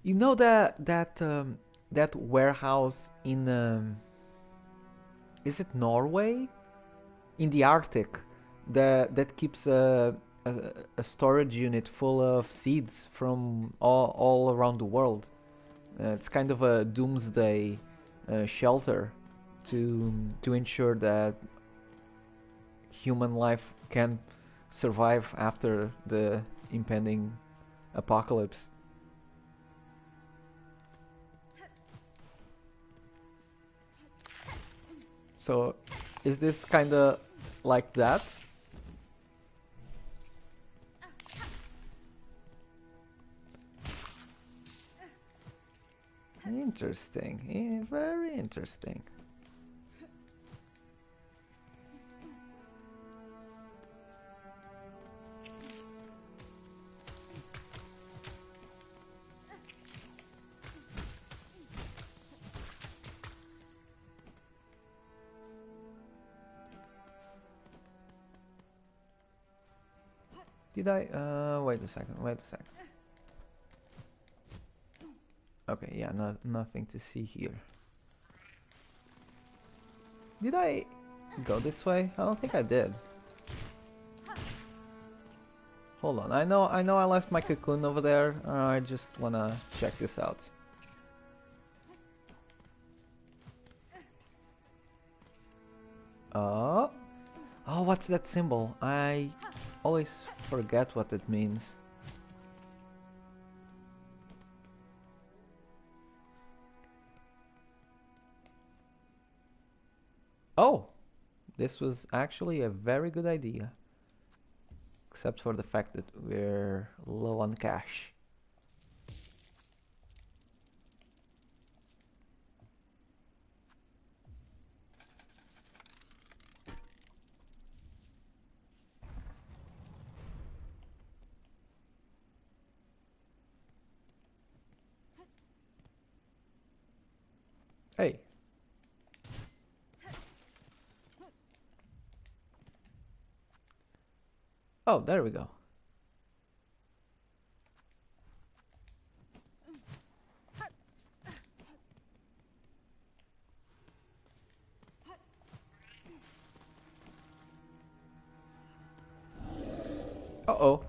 you know that warehouse in is it Norway? In the Arctic, that keeps a, a storage unit full of seeds from all around the world. It's kind of a doomsday shelter to ensure that human life can survive after the impending apocalypse. So, is this kind of like that? Interesting. Very interesting. Did I? Wait a second. Wait a second. Okay, yeah, nothing to see here. Did I go this way? I don't think I did. Hold on. I know I left my cocoon over there. I just wanna check this out. Oh. Oh, what's that symbol? I always forget what it means. Oh, this was actually a very good idea. Except for the fact that we're low on cash. Hey. Oh, there we go. Uh-oh.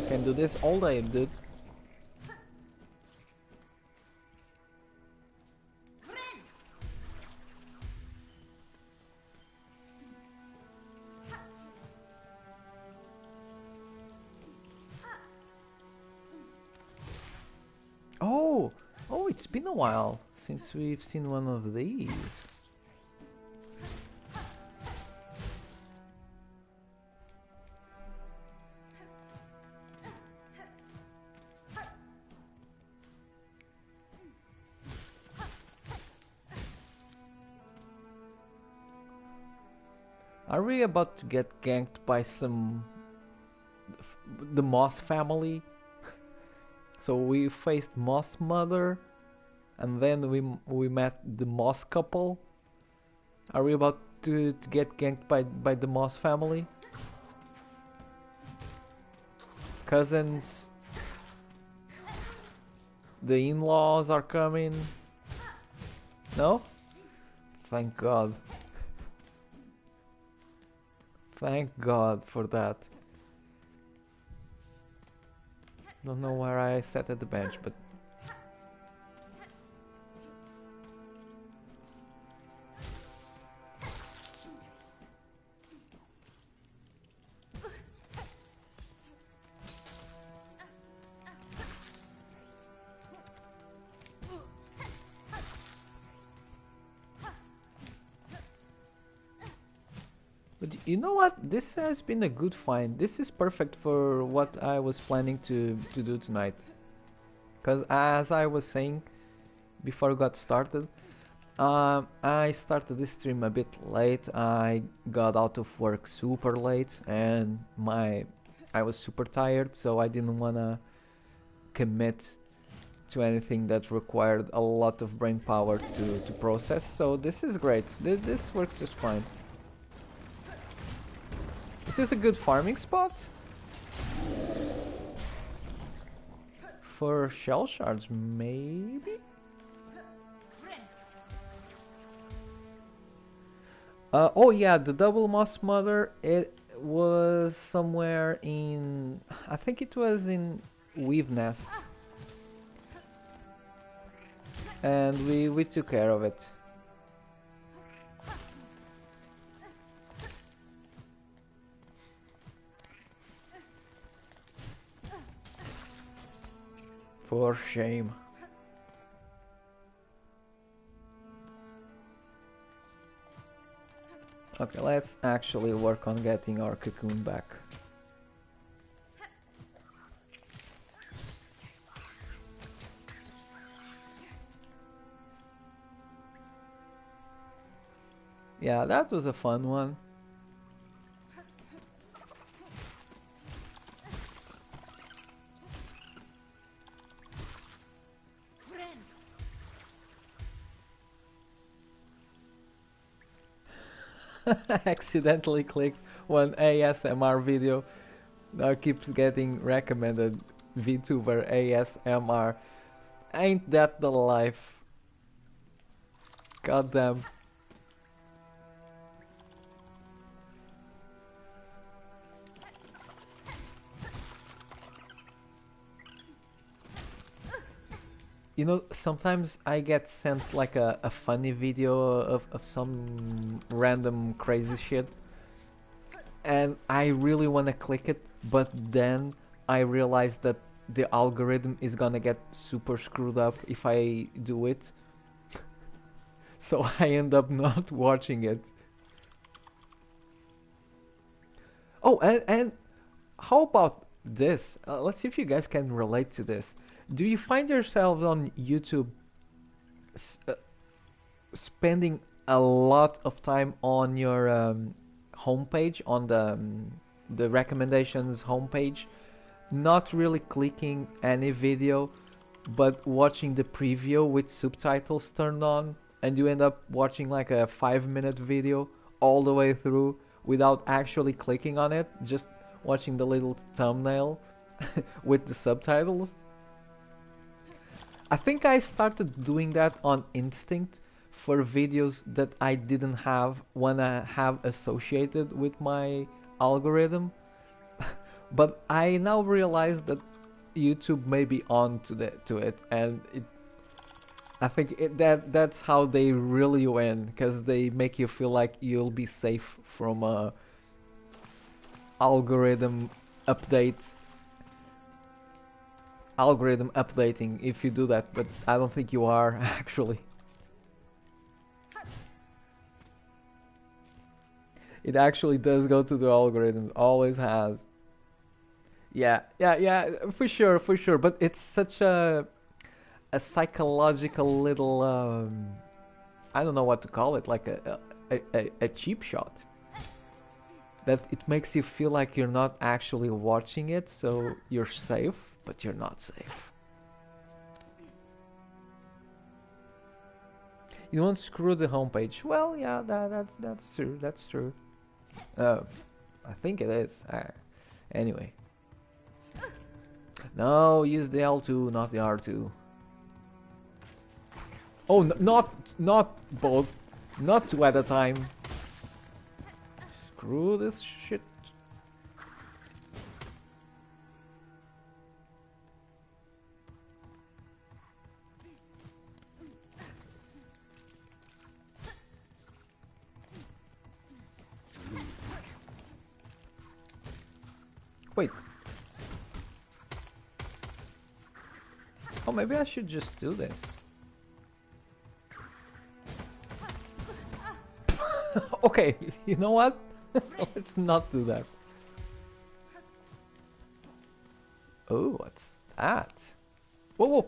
Can do this all day, dude. Oh, oh, it's been a while since we've seen one of these. Are we about to get ganked by the Moss family? So we faced Moss Mother, and then we met the Moss couple. Are we about to get ganked by the Moss family? Cousins. The in-laws are coming. No? Thank God. Thank God for that. Don't know where I sat at the bench, but... But you know what? This has been a good find. This is perfect for what I was planning to do tonight. Because as I was saying before we got started, I started this stream a bit late. I got out of work super late and I was super tired, so I didn't wanna commit to anything that required a lot of brain power to process. So this is great. This works just fine. Is this a good farming spot? For shell shards, maybe? Oh yeah, the double moss mother, it was somewhere in... I think it was in Weave Nest. And we took care of it. For shame. Okay, let's actually work on getting our cocoon back. Yeah, that was a fun one. Accidentally clicked one ASMR video. Now keeps getting recommended. VTuber ASMR. Ain't that the life? Goddamn. You know, sometimes I get sent like a funny video of some random crazy shit, and I really want to click it, but then I realize that the algorithm is gonna get super screwed up if I do it. So I end up not watching it. Oh, and how about this? Let's see if you guys can relate to this. Do you find yourselves on YouTube spending a lot of time on your homepage, on the recommendations homepage, not really clicking any video, but watching the preview with subtitles turned on, and you end up watching like a 5-minute video all the way through without actually clicking on it, just watching the little thumbnail with the subtitles? I think I started doing that on instinct for videos that I didn't wanna have associated with my algorithm. But I now realize that YouTube may be on to it, and I think that's how they really win, because they make you feel like you'll be safe from a algorithm updating if you do that, but I don't think you are actually. It actually does go to the algorithm, always has. Yeah, for sure, but it's such a psychological little I don't know what to call it, like a cheap shot. that it makes you feel like you're not actually watching it, so you're safe, but you're not safe. You won't screw the homepage. Well, yeah, that's true. That's true. I think it is. Anyway, no, use the L2, not the R2. Oh, not both, not two at a time. Screw this shit. Wait. Oh, maybe I should just do this. Okay, you know what? Let's not do that. Oh, what's that? Whoa, whoa.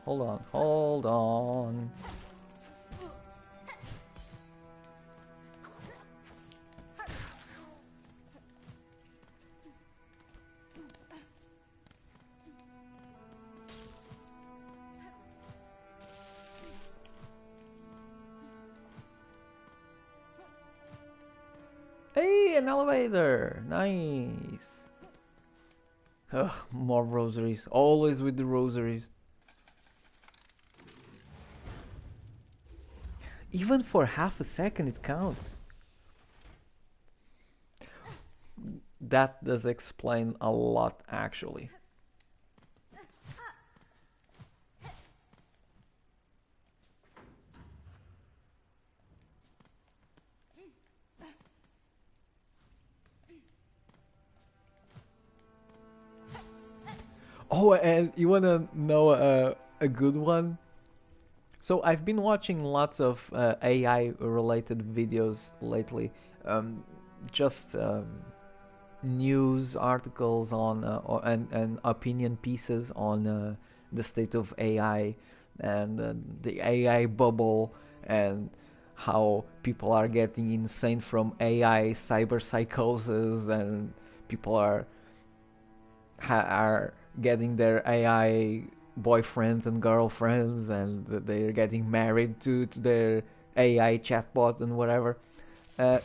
Hold on, hold on. Hey, an elevator! Nice! Ugh, more rosaries. Always with the rosaries. Even for half a second it counts. That does explain a lot, actually. Oh, and you wanna know a good one? So I've been watching lots of AI related videos lately. Um, just news articles on and opinion pieces on the state of AI and the AI bubble and how people are getting insane from AI cyber psychosis and people are getting their AI boyfriends and girlfriends and they're getting married to their AI chatbot and whatever. Uh,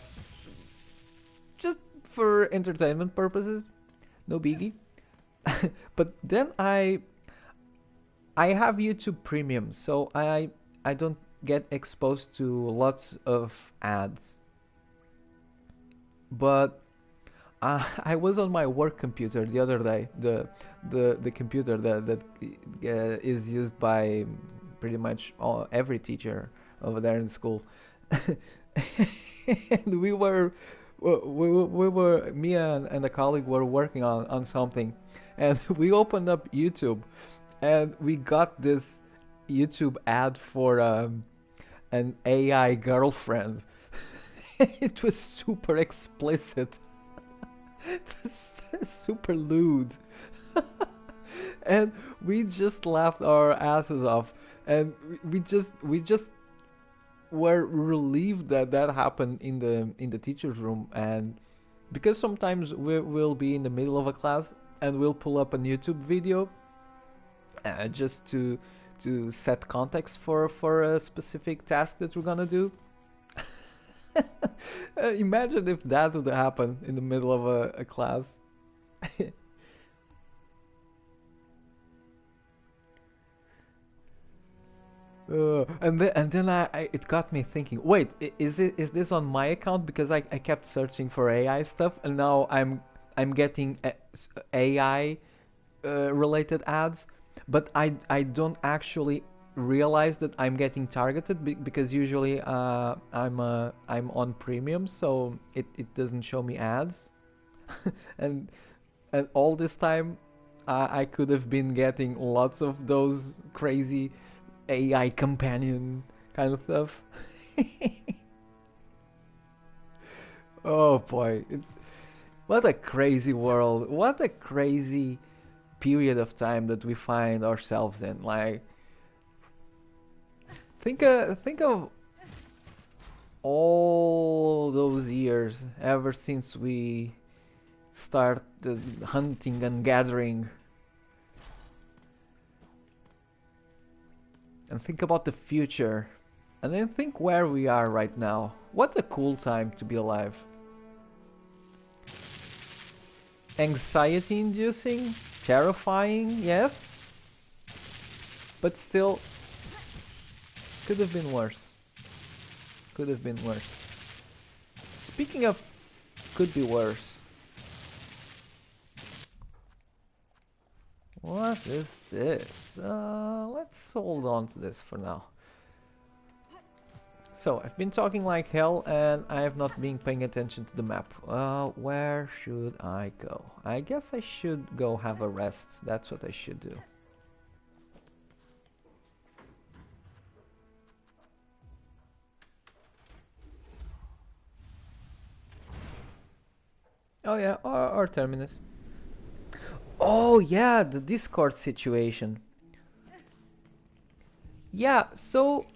just for entertainment purposes, no biggie. But then I have YouTube Premium, so I don't get exposed to lots of ads. But I was on my work computer the other day, the computer that is used by pretty much every teacher over there in school. And we were me and a colleague were working on something, and we opened up YouTube, and we got this YouTube ad for an AI girlfriend. It was super explicit. It was super lewd. And we just laughed our asses off, and we just were relieved that that happened in the teacher's room. And because sometimes we'll be in the middle of a class and we'll pull up a YouTube video just to set context for a specific task that we're gonna do. Imagine if that would happen in the middle of a class. And then it got me thinking. Wait, is this on my account? Because I kept searching for AI stuff, and now I'm getting AI related ads, but I don't actually realize that I'm getting targeted because usually I'm on premium, so it doesn't show me ads. and and all this time I could have been getting lots of those crazy AI companion kind of stuff. Oh boy, what a crazy world! What a crazy period of time that we find ourselves in. Like, think of all years, ever since we start hunting and gathering. And think about the future. And then think where we are right now. What a cool time to be alive. Anxiety inducing, terrifying, yes. But still, could have been worse. Could have been worse. Speaking of could be worse. What is this? Let's hold on to this for now. So, I've been talking like hell and I have not been paying attention to the map. Where should I go? I guess I should go have a rest. That's what I should do. Oh yeah, or Terminus. Oh yeah, the Discord situation. Yeah, so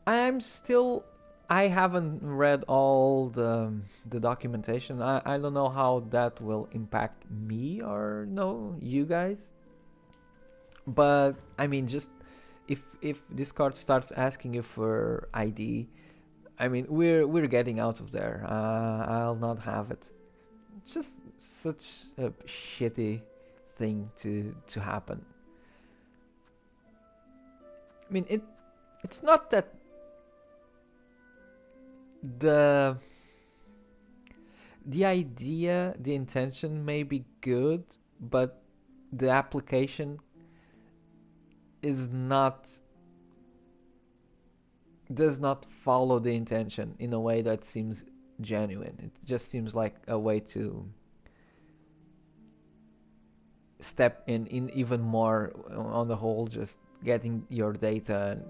I haven't read all the documentation. I don't know how that will impact me or no you guys. But I mean, just if Discord starts asking you for ID, I mean we're getting out of there. I'll not have it. It's just such a shitty thing to happen. I mean it's not that the the idea, the intention may be good, but the application is not does not follow the intention in a way that seems genuine. It just seems like a way to step in even more on the whole, just getting your data and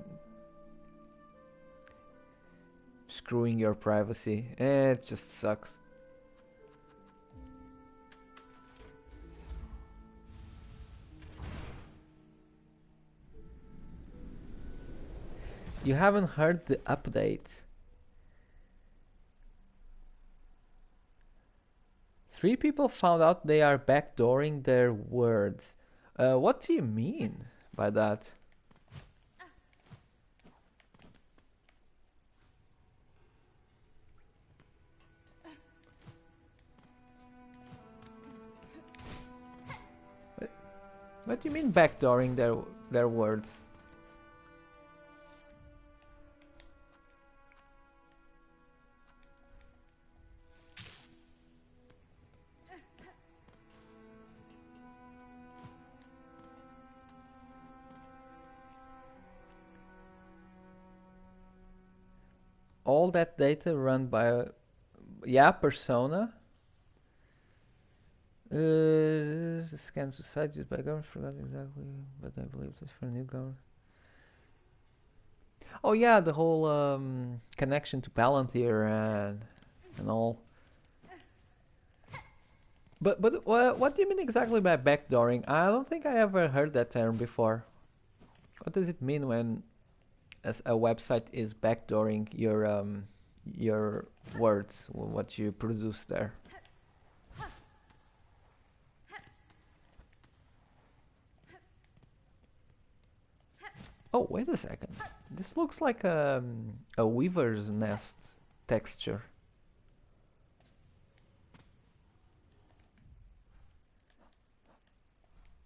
screwing your privacy. It just sucks. You haven't heard the update. 3 people found out they are backdooring their words. What do you mean by that? What do you mean backdooring their words? All that data run by Persona. Scan society used by government, forgot exactly, but I believe it was for a new government. Oh yeah, the whole connection to Palantir and all. But what do you mean exactly by backdooring? I don't think I ever heard that term before. What does it mean when as a website is backdooring your words, what you produce there? Oh, wait a second. This looks like a weaver's nest texture.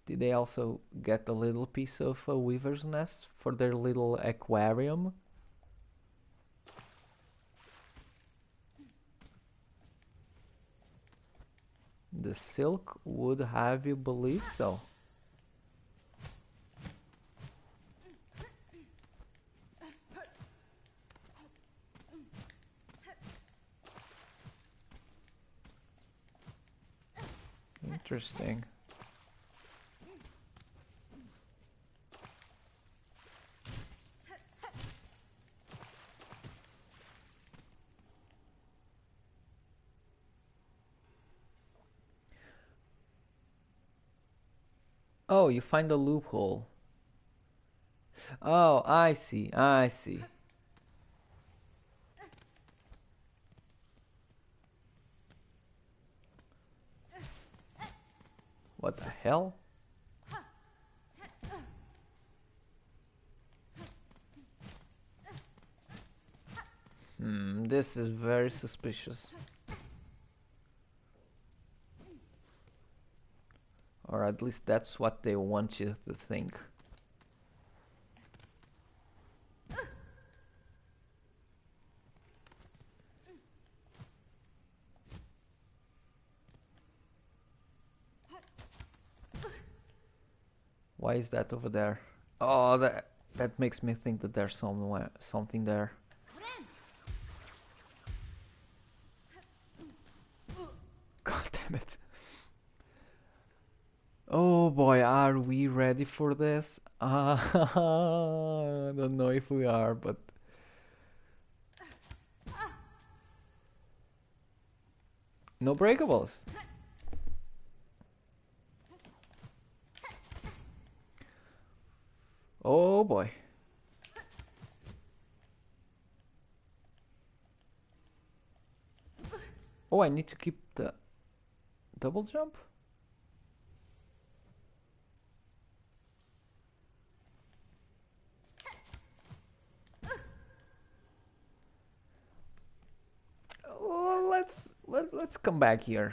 Did they also get a little piece of a weaver's nest for their little aquarium? The silk would have you believe so. Interesting. Oh, you find a loophole. Oh, I see, I see. What the hell? This is very suspicious. Or at least that's what they want you to think. Why is that over there? Oh, that makes me think that there's something there. God damn it. Oh boy, are we ready for this? I don't know if we are, but no breakables. Oh boy. Oh, I need to keep the double jump? Well, let's come back here.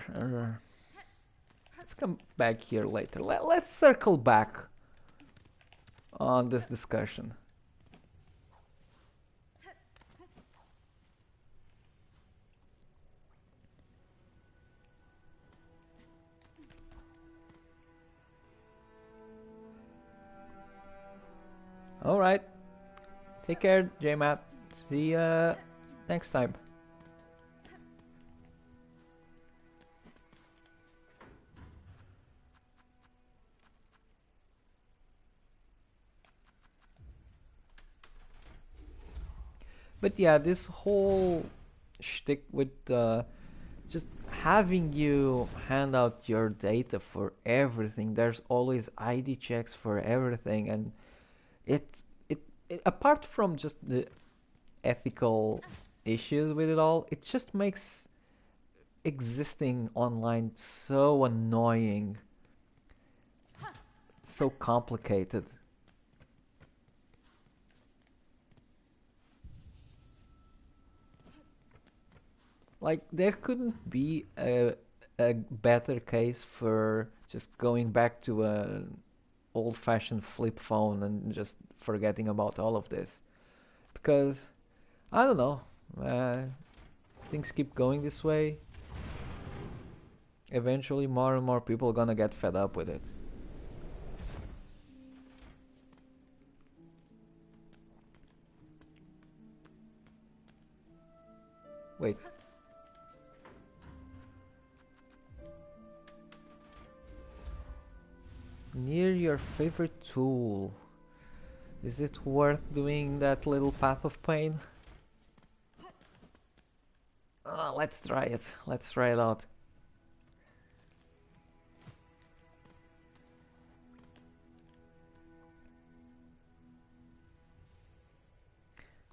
Let's come back here later. Let's circle back on this discussion. All right. Take care, JMat. See ya next time. But yeah, this whole shtick with just having you hand out your data for everything. There's always ID checks for everything, and it, it apart from just the ethical issues with it all, it just makes existing online so annoying, so complicated. Like there couldn't be a better case for just going back to a old-fashioned flip phone and just forgetting about all of this. Because I don't know, things keep going this way. Eventually, more and more people are gonna get fed up with it. Wait. Near your favorite tool. Is it worth doing that little path of pain? Let's try it. Let's try it out.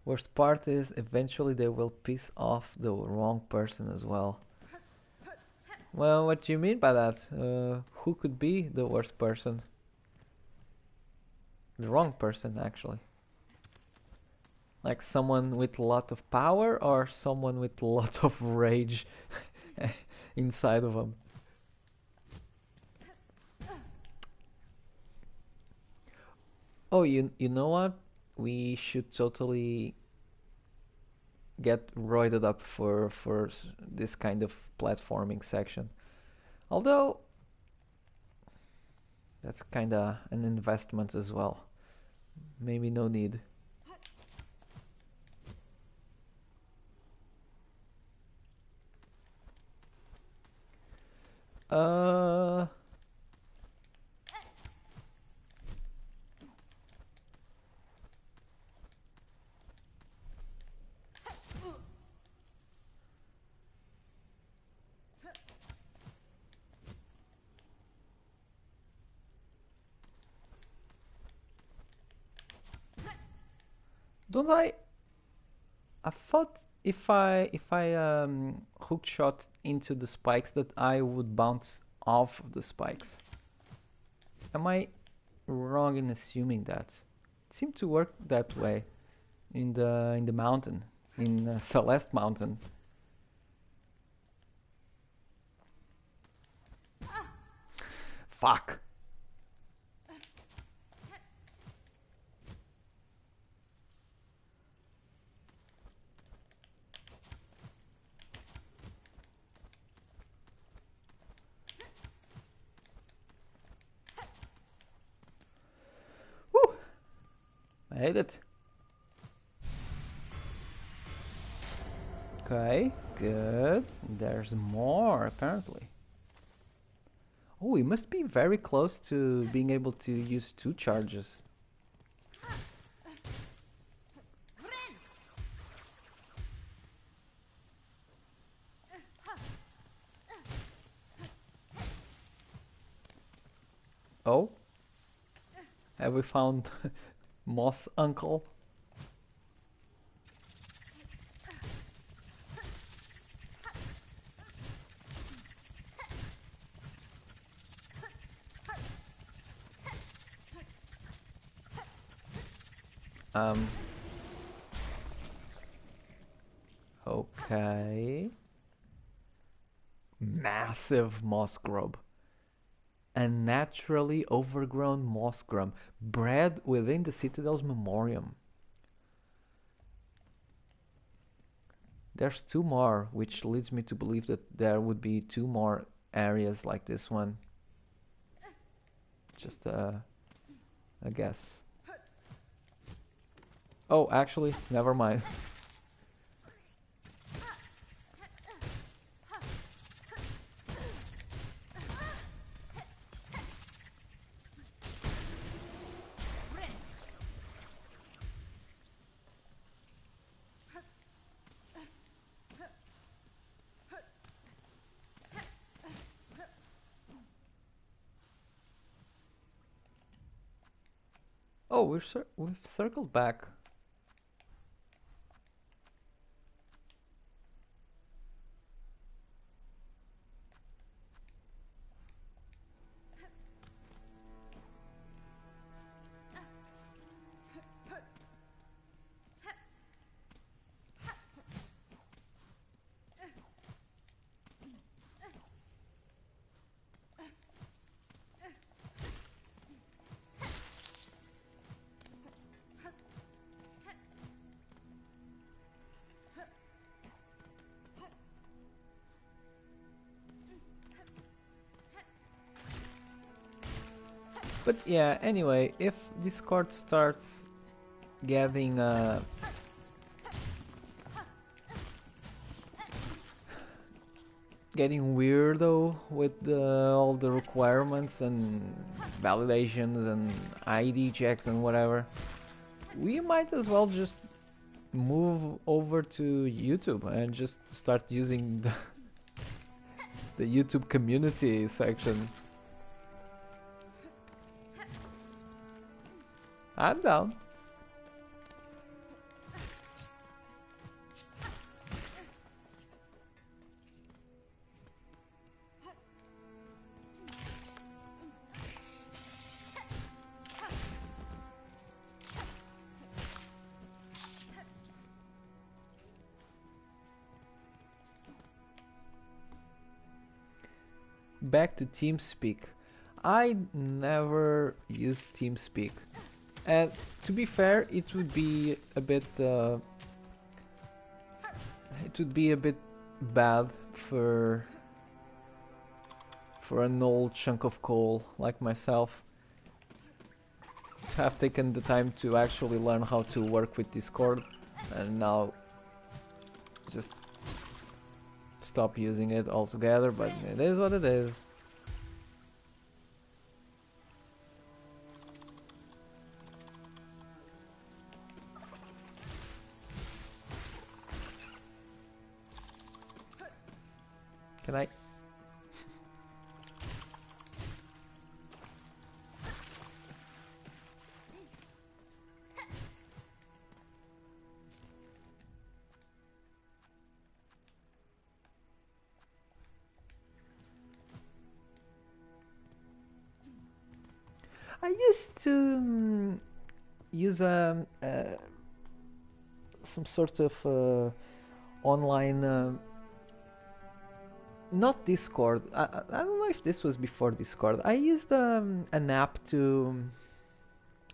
Worst part is eventually they will piss off the wrong person as well. Well, what do you mean by that? Who could be the worst person? The wrong person, actually. Like someone with a lot of power or someone with a lot of rage inside of them. Oh, you know what? We should totally get roided up for this kind of platforming section. Although that's kinda an investment as well. Maybe no need. Uh don't I thought if I hook shot into the spikes that I would bounce off of the spikes. Am I wrong in assuming that? It seemed to work that way in the mountain, in Celeste Mountain. Fuck. Woo! I hate it. Okay, good. There's more, apparently. Oh, we must be very close to being able to use 2 charges. Oh? Have we found Moss Uncle? Okay. Massive moss grub. A naturally overgrown moss grub bred within the Citadel's memoriam. There's 2 more, which leads me to believe that there would be 2 more areas like this one. Just a guess. Oh, actually, never mind. Oh, we've circled back. But yeah, anyway, if Discord starts getting getting weirdo with all the requirements and validations and ID checks and whatever, we might as well just move over to YouTube and just start using the YouTube community section. I'm down. Back to TeamSpeak. I never use TeamSpeak. And to be fair, it would be a bit bad for an old chunk of coal like myself to have taken the time to actually learn how to work with Discord and now just stop using it altogether, but it is what it is. Can I? used to use some sort of online, not Discord. I don't know if this was before Discord. I used an app to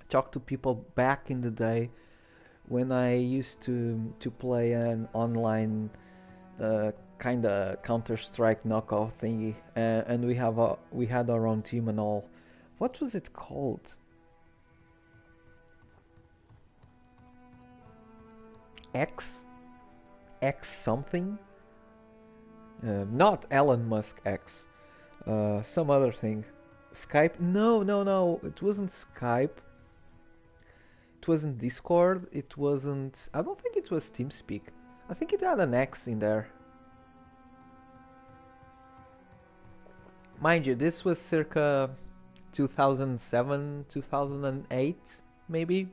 talk to people back in the day when I used to play an online kind of Counter-Strike knockoff thingy, and we had our own team and all. What was it called? X X something? Not Elon Musk X. Some other thing. Skype? No, no, no. It wasn't Skype. It wasn't Discord. It wasn't. I don't think it was TeamSpeak. I think it had an X in there. Mind you, this was circa 2007, 2008, maybe.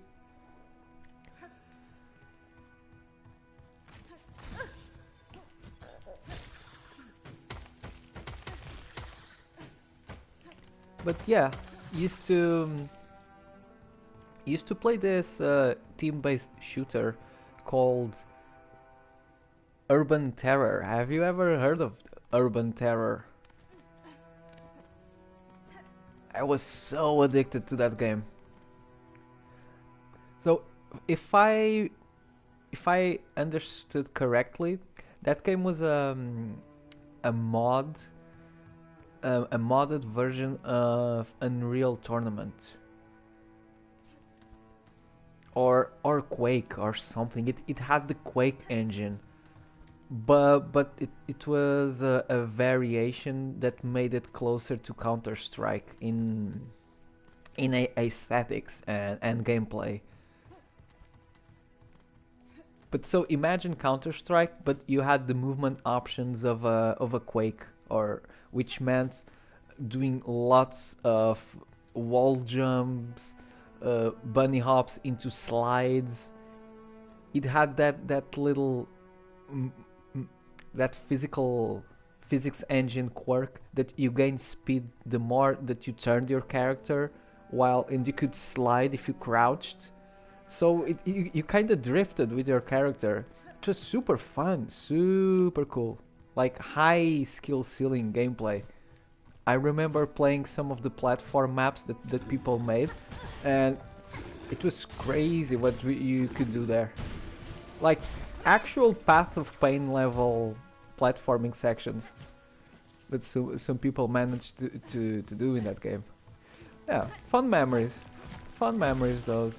But yeah, used to used to play this team-based shooter called Urban Terror. Have you ever heard of Urban Terror? I was so addicted to that game. So if I if I understood correctly, that game was a mod, a modded version of Unreal Tournament or Quake or something. It had the Quake engine, but it was a variation that made it closer to Counter Strike in aesthetics and gameplay. But so imagine Counter Strike, but you had the movement options of a Quake, or which meant doing lots of wall jumps, bunny hops into slides. It had that little mm, that physics engine quirk that you gain speed the more that you turned your character, while and you could slide if you crouched. So you kind of drifted with your character. It was super fun, super cool. Like high skill ceiling gameplay. I remember playing some of the platform maps that people made, and it was crazy what you could do there. Like actual Path of Pain level platforming sections that some people managed to do in that game. Yeah, fun memories. Fun memories those.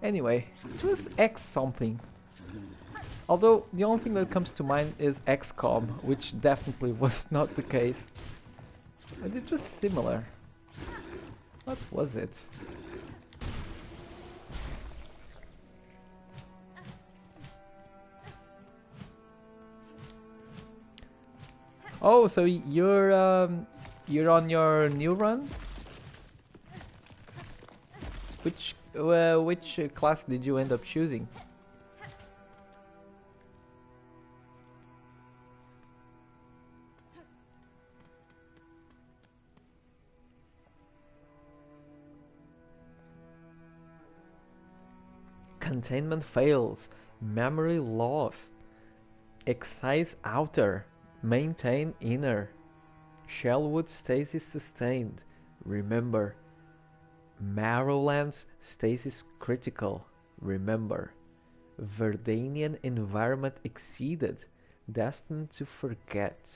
Anyway, it was X something. Although the only thing that comes to mind is XCOM, which definitely was not the case. But it was similar. What was it? Oh, so you're on your new run? Which class did you end up choosing? Containment fails. Memory lost. Excise outer. Maintain inner. Shellwood stasis sustained. Remember. Marrowlands stasis critical. Remember. Verdanian environment exceeded. Destined to forget.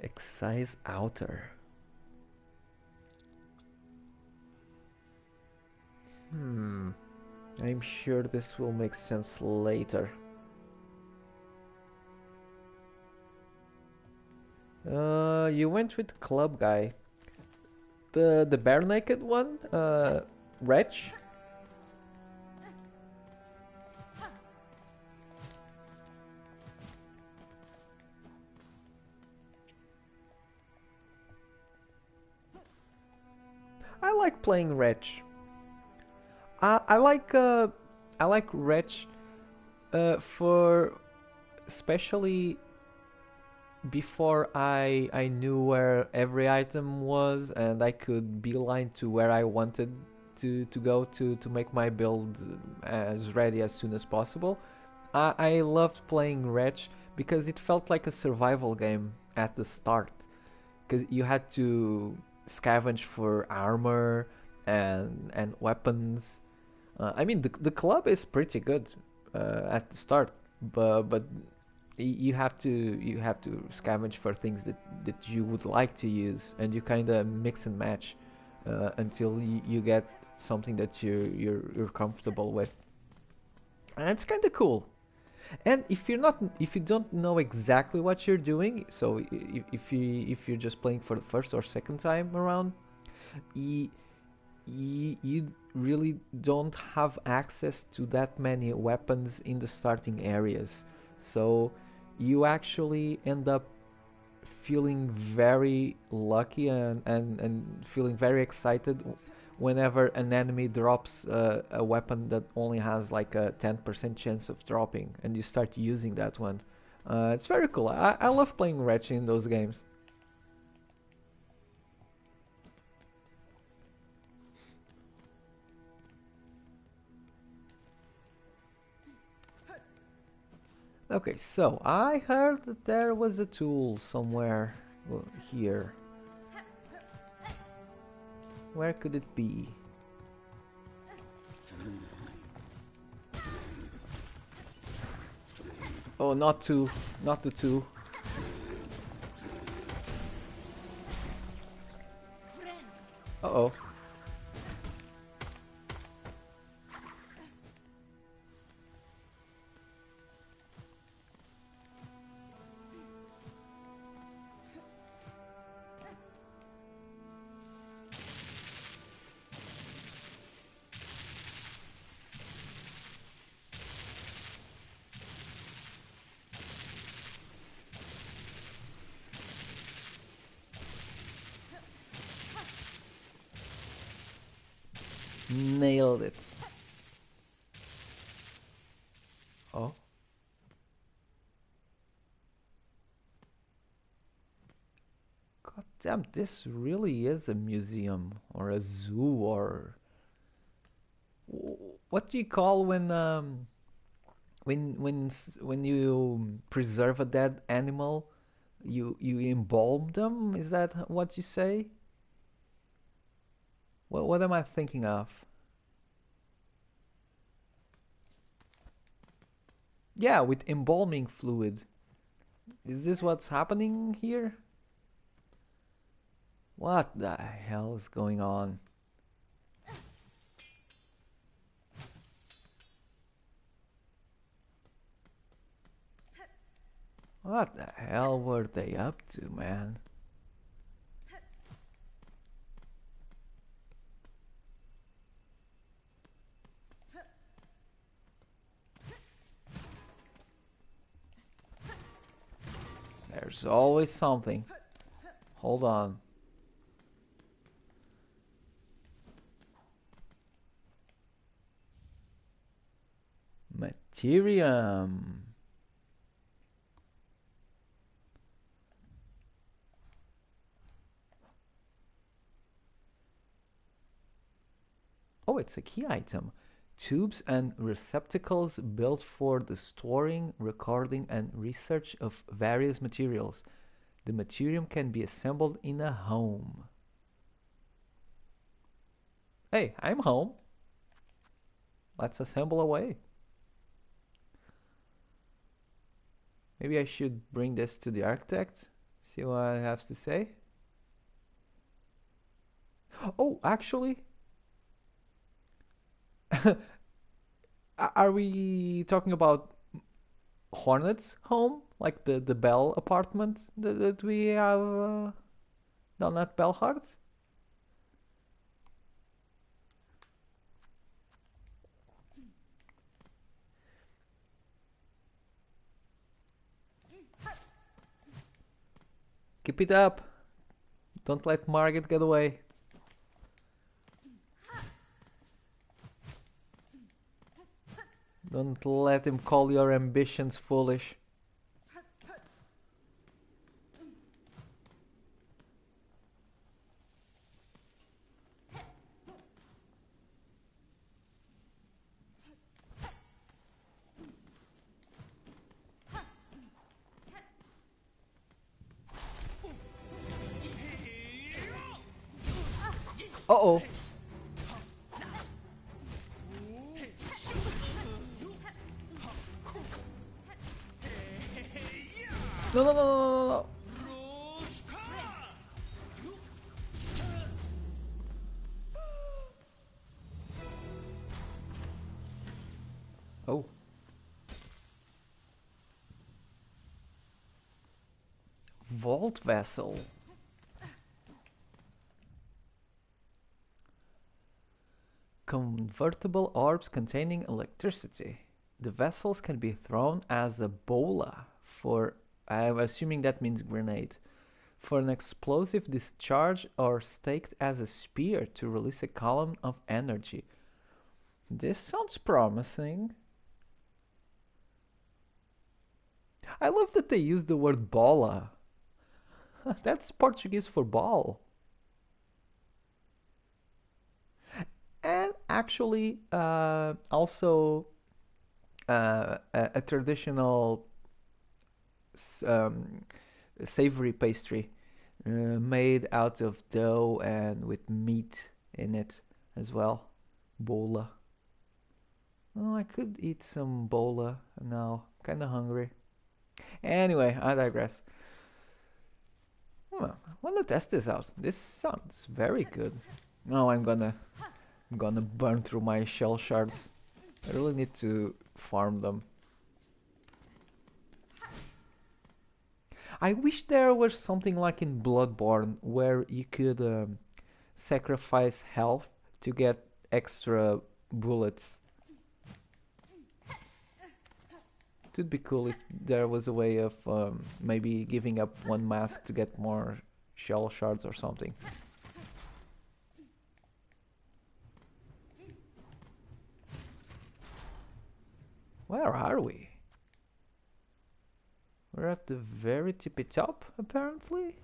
Excise outer. I'm sure this will make sense later. You went with club guy. The bare naked one? Wretch? I like playing Wretch. I like Wretch for especially before I knew where every item was and I could beeline to where I wanted to go to make my build as ready as soon as possible. I loved playing Wretch because it felt like a survival game at the start because you had to scavenge for armor and weapons. I mean the club is pretty good at the start, but you have to scavenge for things that you would like to use, and you kind of mix and match until you get something that you're comfortable with, and it's kind of cool. And if you don't know exactly what you're doing, so if you're just playing for the first or second time around, you, you really don't have access to that many weapons in the starting areas. So you actually end up feeling very lucky and feeling very excited whenever an enemy drops a weapon that only has like a 10% chance of dropping and you start using that one. It's very cool. I love playing Wretch in those games. Okay, so I heard that there was a tool somewhere here. Where could it be? Oh, not two, not the two. Uh-oh. Nailed it. Oh. God damn, this really is a museum or a zoo or what do you call when you preserve a dead animal? You embalm them? Is that what you say? What am I thinking of? Yeah, with embalming fluid. Is this what's happening here? What the hell is going on? What the hell were they up to, man? There's always something. Hold on. Materium. Oh, it's a key item. Tubes and receptacles built for the storing, recording, and research of various materials. The materium can be assembled in a home. Hey, I'm home. Let's assemble away. Maybe I should bring this to the architect, see what he has to say. Oh, actually, are we talking about Hornet's home? Like the Bell apartment that we have down at Bellhart? Keep it up. Don't let Margaret get away. Don't let him call your ambitions foolish. Uh-oh. No, no, no, no, no, no. Oh. Vault vessel. Convertible orbs containing electricity. The vessels can be thrown as a bola for, I'm assuming that means grenade, for an explosive discharge or staked as a spear to release a column of energy. This sounds promising. I love that they use the word bola. That's Portuguese for ball. And actually, also a traditional um, savory pastry made out of dough and with meat in it as well. Bola. Oh, I could eat some bola now. Kinda hungry. Anyway, I digress. Well, I wanna test this out. This sounds very good. No, I'm gonna burn through my shell shards. I really need to farm them. I wish there was something like in Bloodborne where you could sacrifice health to get extra bullets. It would be cool if there was a way of maybe giving up one mask to get more shell shards or something. Where are we? We're at the very tippy top, apparently.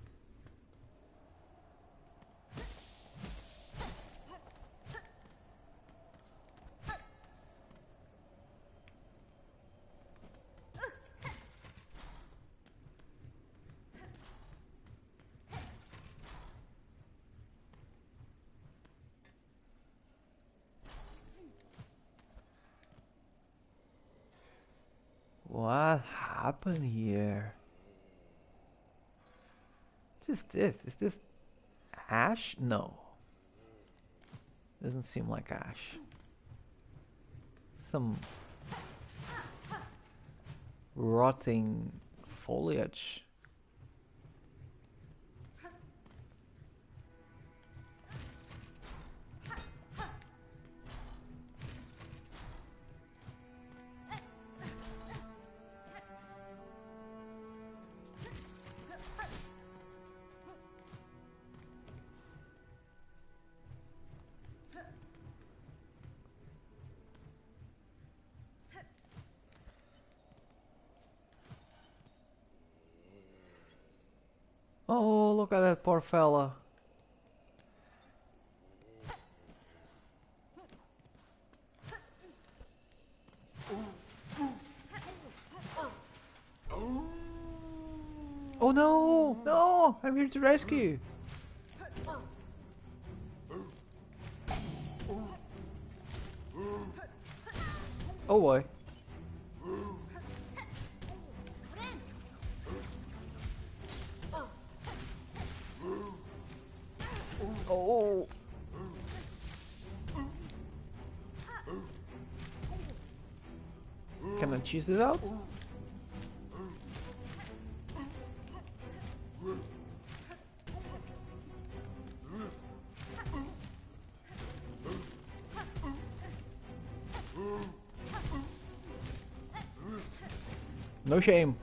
What happened here? What is this? Is this ash? No. Doesn't seem like ash. Some rotting foliage. Oh, look at that poor fella. Oh no! No! I'm here to rescue! Oh boy. Oh! Can I cheese this out? No shame.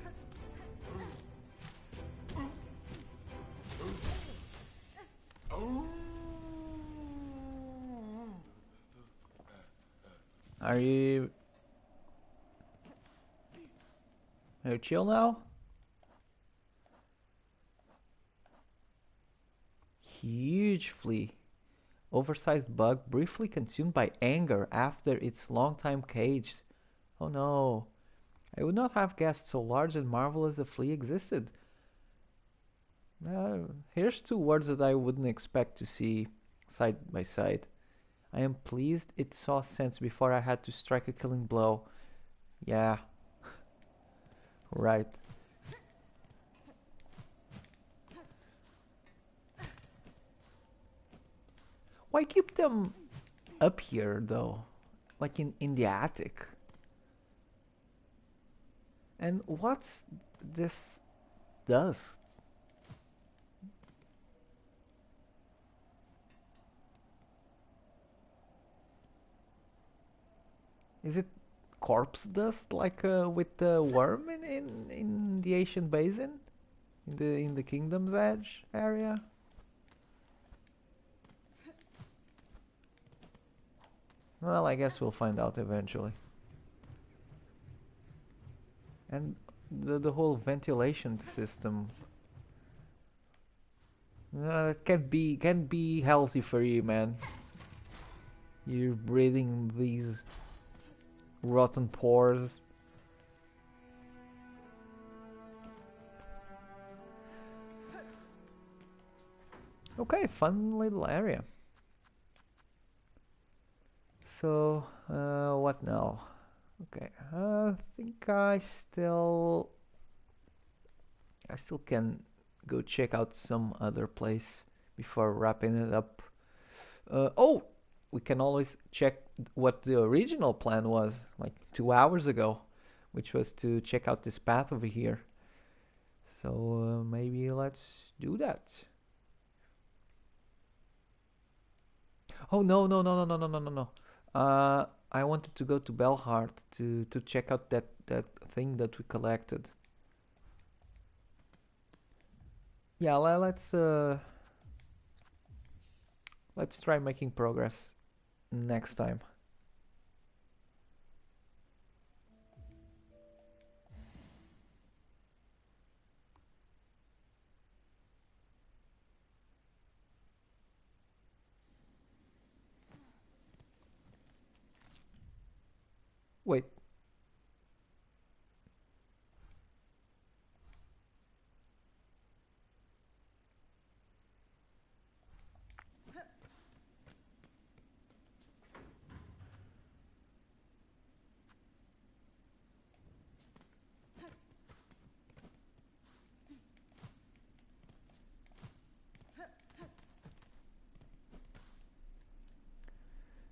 Are you chill now? Huge flea. Oversized bug briefly consumed by anger after its long time caged. Oh no. I would not have guessed so large and marvelous a flea existed. Here's two words that I wouldn't expect to see side by side. I am pleased it saw sense before I had to strike a killing blow. Yeah, right. Why keep them up here though? Like in the attic? And what's this dust? Is it corpse dust like with the worm in the Asian basin? In the Kingdom's Edge area? Well, I guess we'll find out eventually. And the whole ventilation system, that can be healthy for you, man. You're breathing these rotten pores. Okay, fun little area. So, what now? Okay, I think I still can go check out some other place before wrapping it up. Oh, we can always check what the original plan was, like 2 hours ago, which was to check out this path over here. So maybe let's do that. Oh no no no no no no no no no. I wanted to go to Belhart to check out that thing that we collected. Yeah, let's try making progress next time. Wait,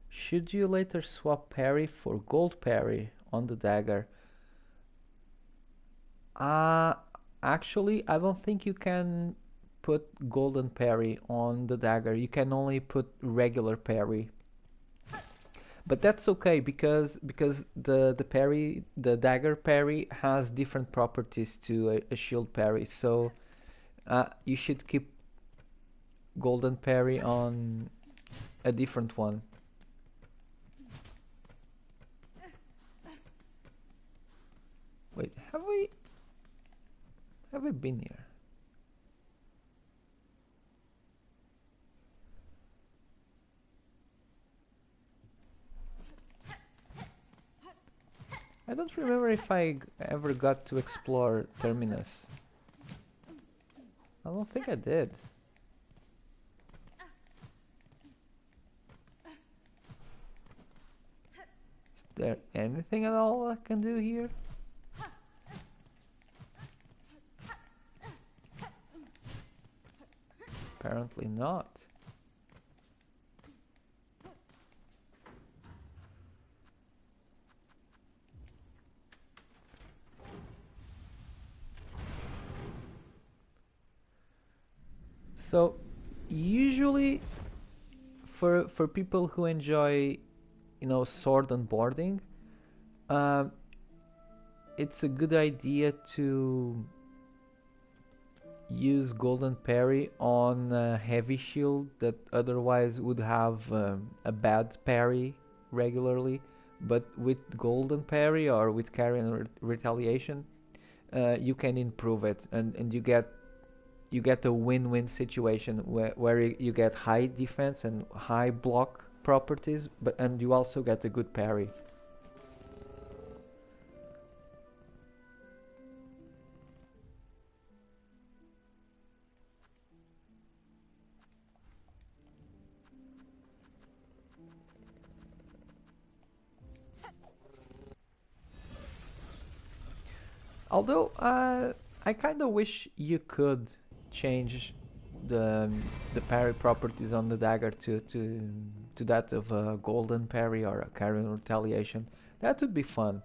should you later swap parry for gold parry on the dagger? Uh, Actually, I don't think you can put golden parry on the dagger. You can only put regular parry. But that's okay because the dagger parry has different properties to a shield parry. So you should keep golden parry on a different one. Wait, have we been here? I don't remember if I ever got to explore Terminus. I don't think I did. Is there anything at all I can do here? Apparently not. So usually for people who enjoy, sword and boarding, um, it's a good idea to use golden parry on a heavy shield that otherwise would have a bad parry regularly. But with golden parry or with carry and retaliation, you can improve it, and you get a win-win situation where you get high defense and high block properties, and you also get a good parry. Although I kind of wish you could change the parry properties on the dagger to that of a golden parry or a carry retaliation. That would be fun.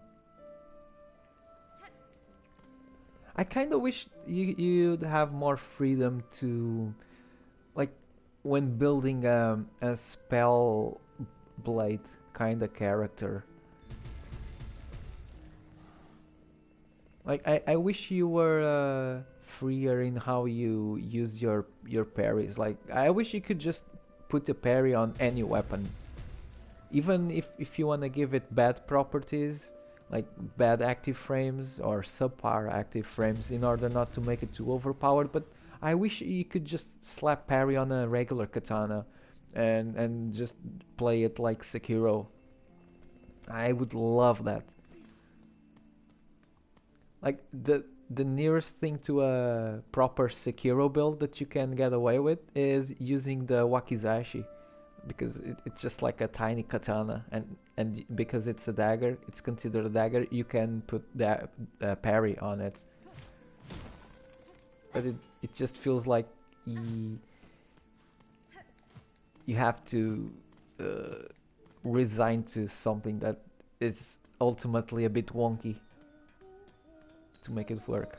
I kind of wish you'd have more freedom to, like, when building a spell blade kind of character. Like I wish you were freer in how you use your parries. Like I wish you could just put a parry on any weapon. Even if you want to give it bad properties, like bad active frames or subpar active frames in order not to make it too overpowered, but I wish you could just slap parry on a regular katana and just play it like Sekiro. I would love that. Like the nearest thing to a proper Sekiro build that you can get away with is using the wakizashi because it's just like a tiny katana and because it's a dagger, it's considered a dagger. You can put that parry on it, but it just feels like you have to uh, resign to something that is ultimately a bit wonky to make it work.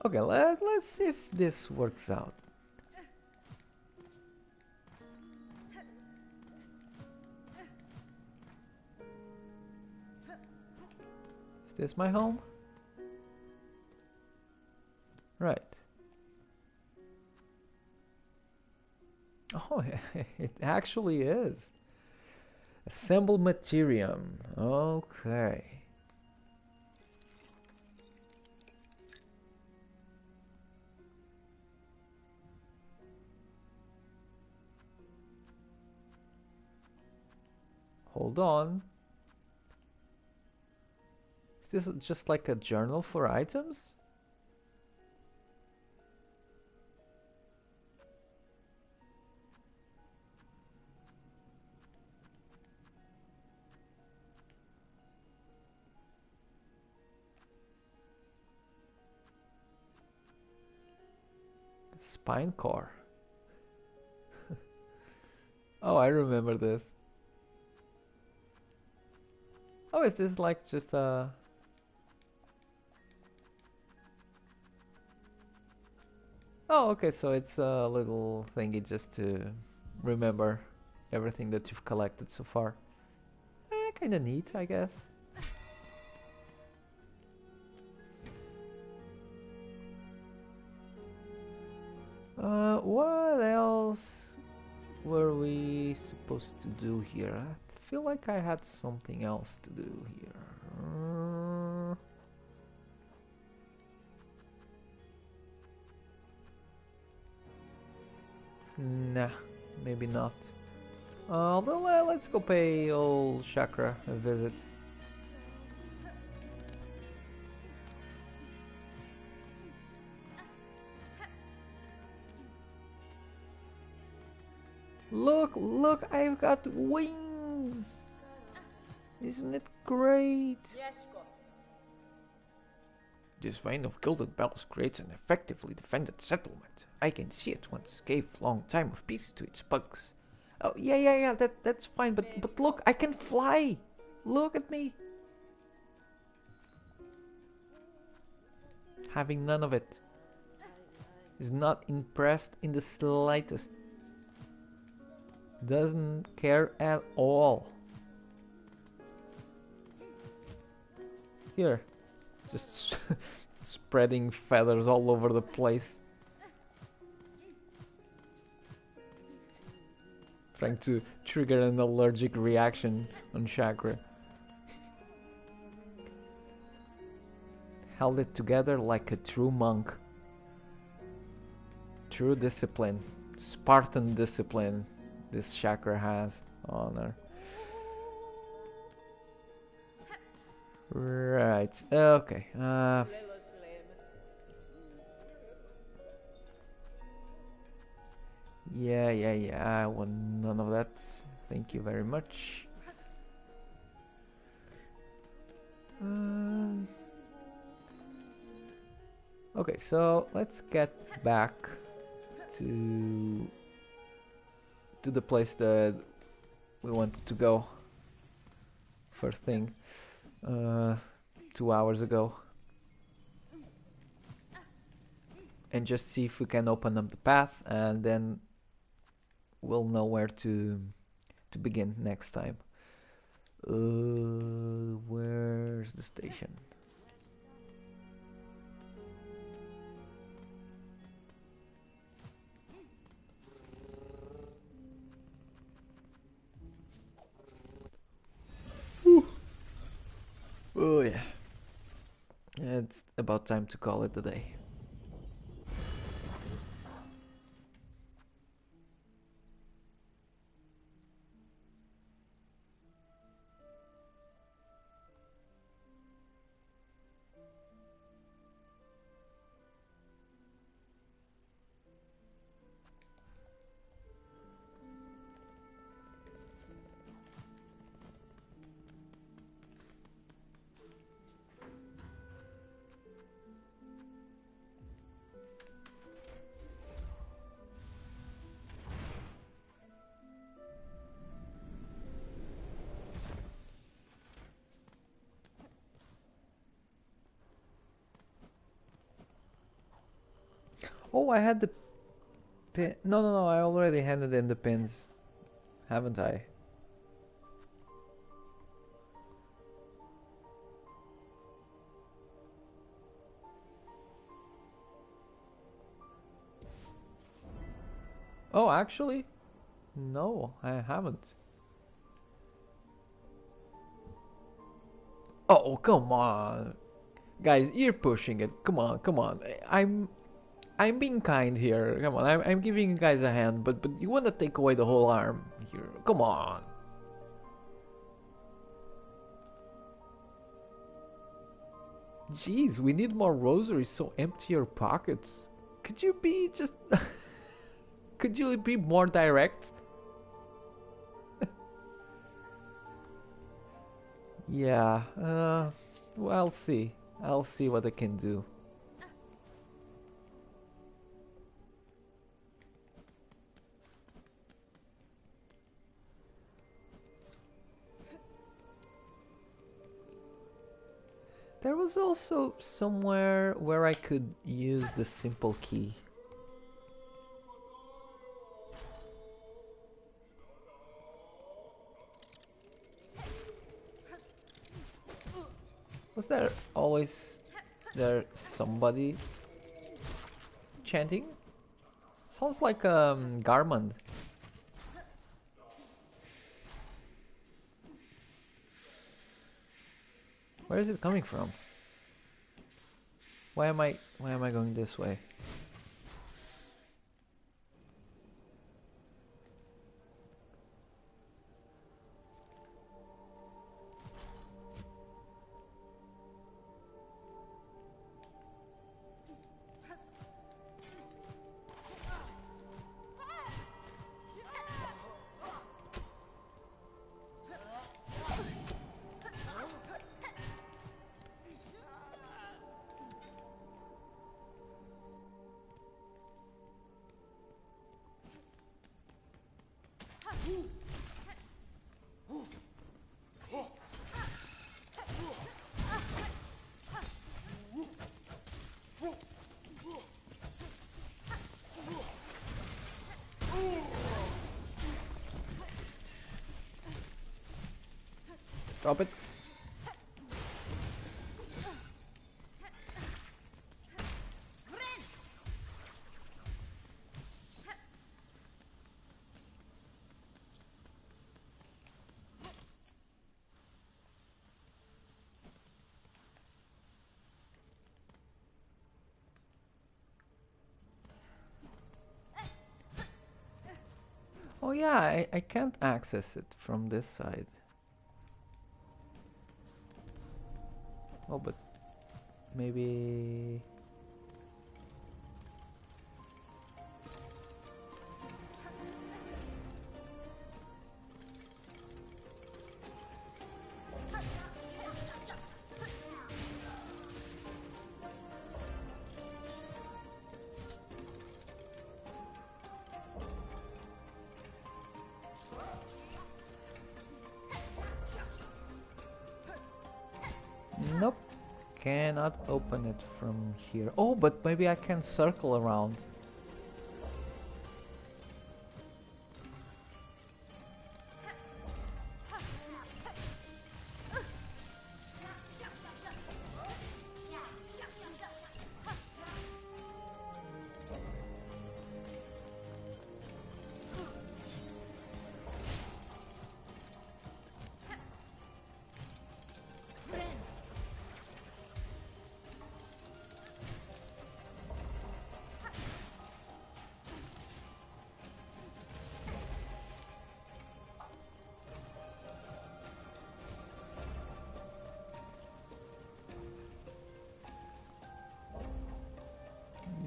Okay, let's see if this works out. Is this my home? Right. Oh, it actually is. Assemble materium. Okay. Hold on. Is this just like a journal for items? Spine core. Oh, I remember this. Oh, is this like just a... Oh, okay, so it's a little thingy just to remember everything that you've collected so far. Kinda neat, I guess. What else were we supposed to do here? I feel like I had something else to do here. Nah, maybe not. Although, let's go pay old Chakra a visit. Look, look, I've got wings! Isn't it great? This vein of gilded bells creates an effectively defended settlement. I can see it once gave long time of peace to its bugs. Oh, yeah, that's fine, but look, I can fly! Look at me! Having none of it is not impressed in the slightest. Doesn't care at all. Here, just spreading feathers all over the place. Trying to trigger an allergic reaction on Chakra. Held it together like a true monk. True discipline. Spartan discipline this Chakra has on her. Right, okay. Yeah, I want none of that. Thank you very much. Okay, so let's get back to the place that we wanted to go first thing 2 hours ago, and just see if we can open up the path, and then we'll know where to begin next time. Where's the station? Oh yeah. It's about time to call it a day. Oh, I had the pin. No, no, no, I already handed in the pins, haven't I? Oh, actually, no, I haven't. Oh, come on. Guys, you're pushing it. Come on, come on. I'm being kind here. Come on, I'm giving you guys a hand, but you want to take away the whole arm here. Come on. Jeez, we need more rosaries, so empty your pockets. Could you be just could you be more direct? Yeah, well, I'll see. I'll see what I can do. There was also somewhere where I could use the simple key. Was there always somebody chanting? Sounds like Garmund. Where is it coming from? Why am I going this way? Stop it. Oh yeah, I can't access it from this side. Oh, but maybe... cannot open it from here. Oh, but maybe I can circle around.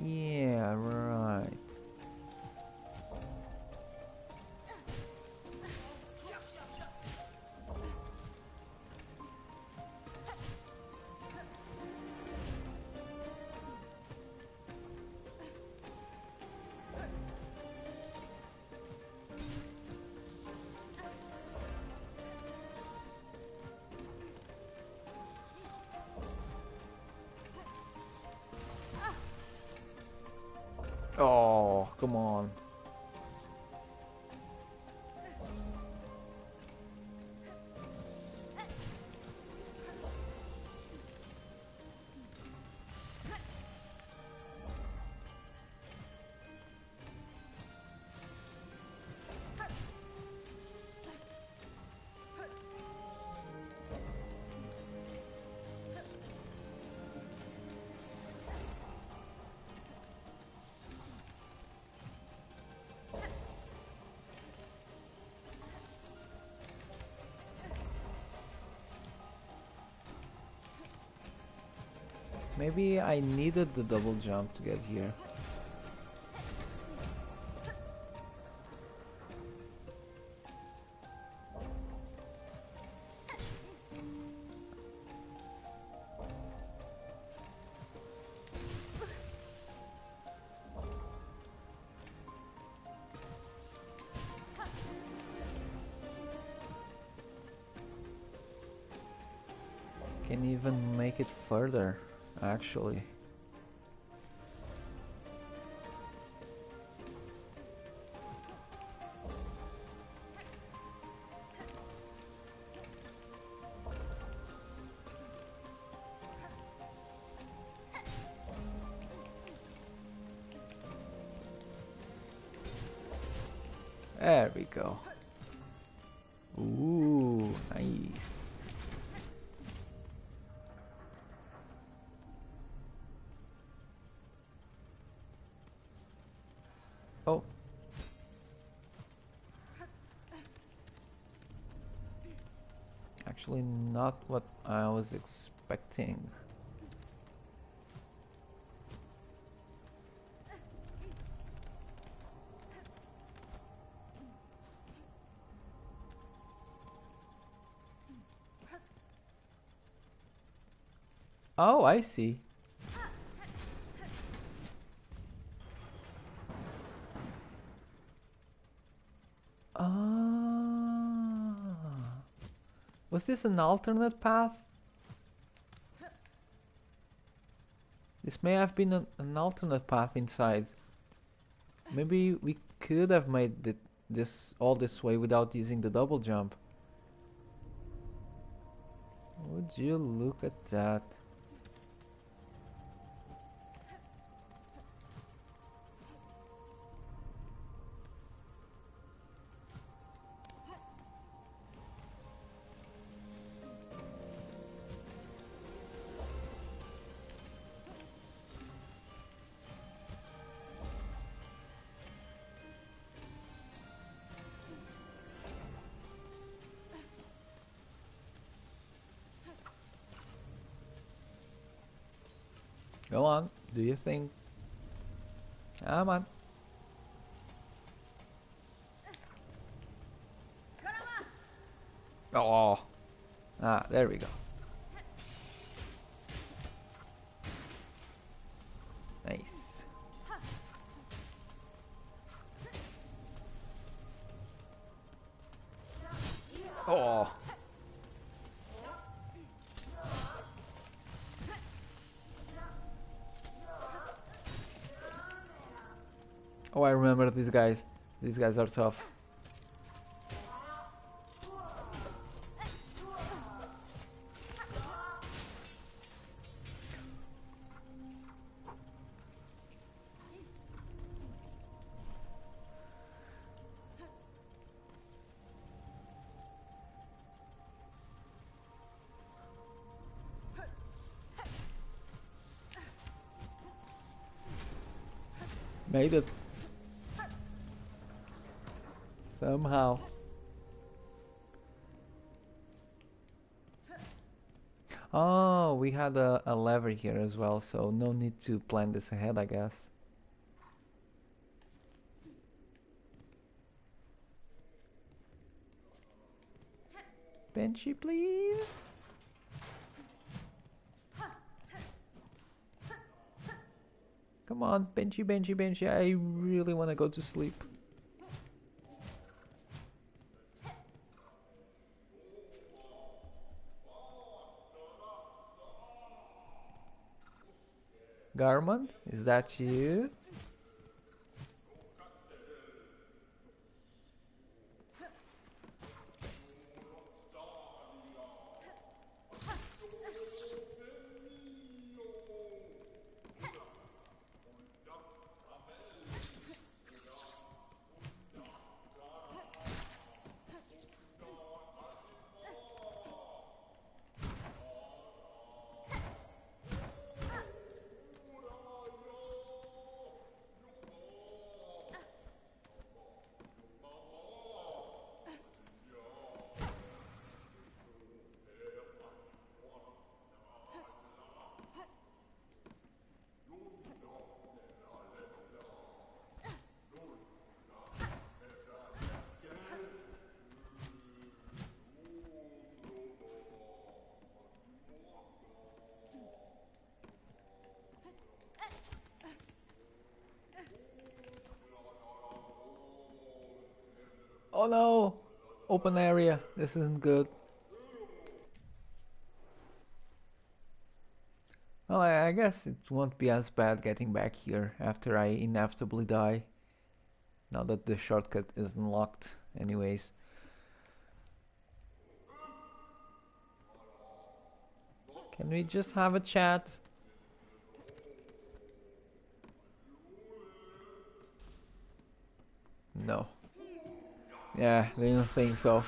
Yeah, right. Oh, come on. Maybe I needed the double jump to get here. Can even make it further, actually. There we go. Ooh, nice. Oh. Actually, not what I was expecting. Oh, I see. Ah. Was this an alternate path? This may have been an alternate path inside. Maybe we could have made this all this way without using the double jump. Would you look at that? Go on, do you think? Come on. Oh, ah, there we go. Nice. Oh. Oh, I remember these guys. These guys are tough. Made it. Somehow. Oh, we had a lever here as well, so no need to plan this ahead, I guess. Benchy, please. Come on, Benchy, Benchy, Benchy. I really want to go to sleep. Garmon, is that you? Oh no! Open area. This isn't good. Well, I guess it won't be as bad getting back here after I inevitably die. Now that the shortcut is unlocked, anyways. Can we just have a chat? No. Yeah, they don't think so.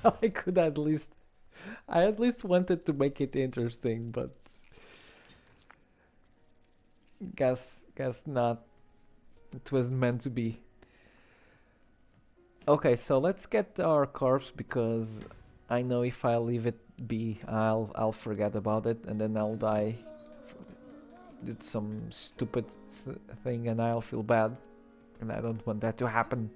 I could at least... I at least wanted to make it interesting, but... Guess not. It was meant to be. Okay, so let's get our corpse because I know if I leave it be, I'll forget about it and then I'll die. Did some stupid thing and I'll feel bad, and I don't want that to happen.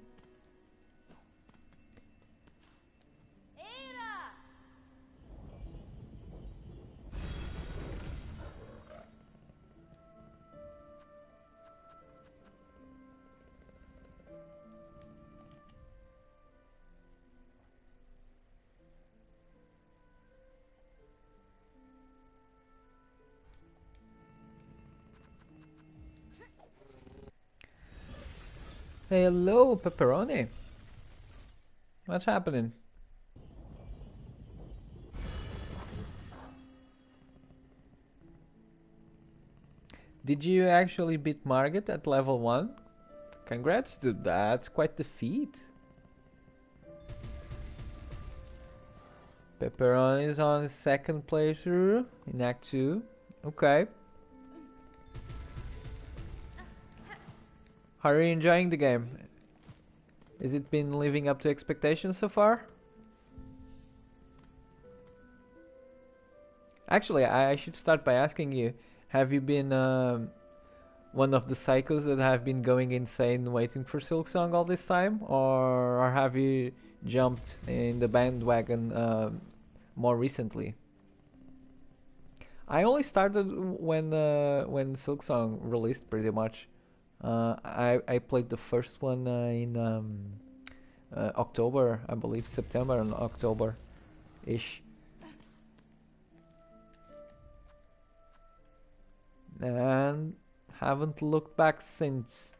Hello, pepperoni. What's happening? Did you actually beat Margit at level 1? Congrats, dude. That's quite the feat. Pepperoni is on his second playthrough in Act 2. Okay. How are you enjoying the game? Has it been living up to expectations so far? Actually, I should start by asking you, have you been one of the psychos that have been going insane waiting for Silksong all this time? Or have you jumped in the bandwagon more recently? I only started when Silksong released pretty much. I played the first one in October, I believe, September and October-ish. And haven't looked back since.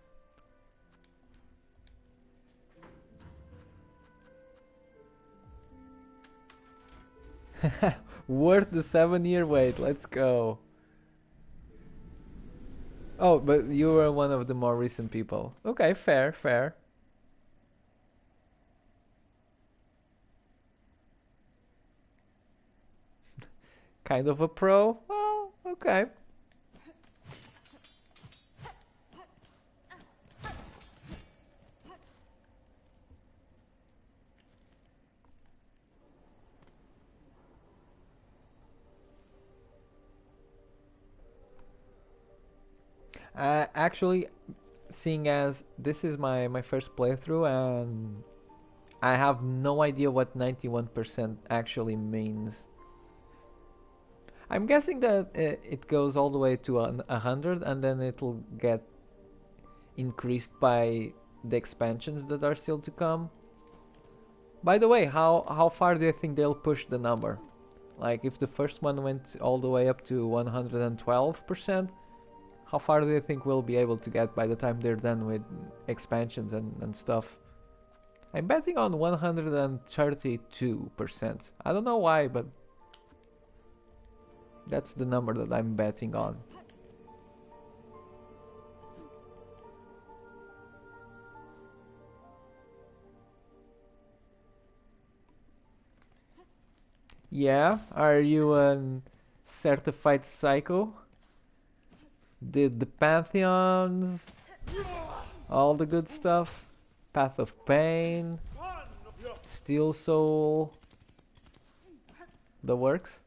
Worth the 7 year wait, let's go. Oh, but you were one of the more recent people. Okay, fair, fair. Kind of a pro? Well, okay. Actually, seeing as this is my first playthrough and I have no idea what 91% actually means. I'm guessing that it goes all the way to 100 and then it'll get increased by the expansions that are still to come. By the way, how far do you think they'll push the number? Like if the first one went all the way up to 112%, how far do you think we'll be able to get by the time they're done with expansions and stuff? I'm betting on 132%. I don't know why, but that's the number that I'm betting on. Yeah, are you a certified psycho? Did the pantheons, all the good stuff, Path of Pain, Steel Soul, the works?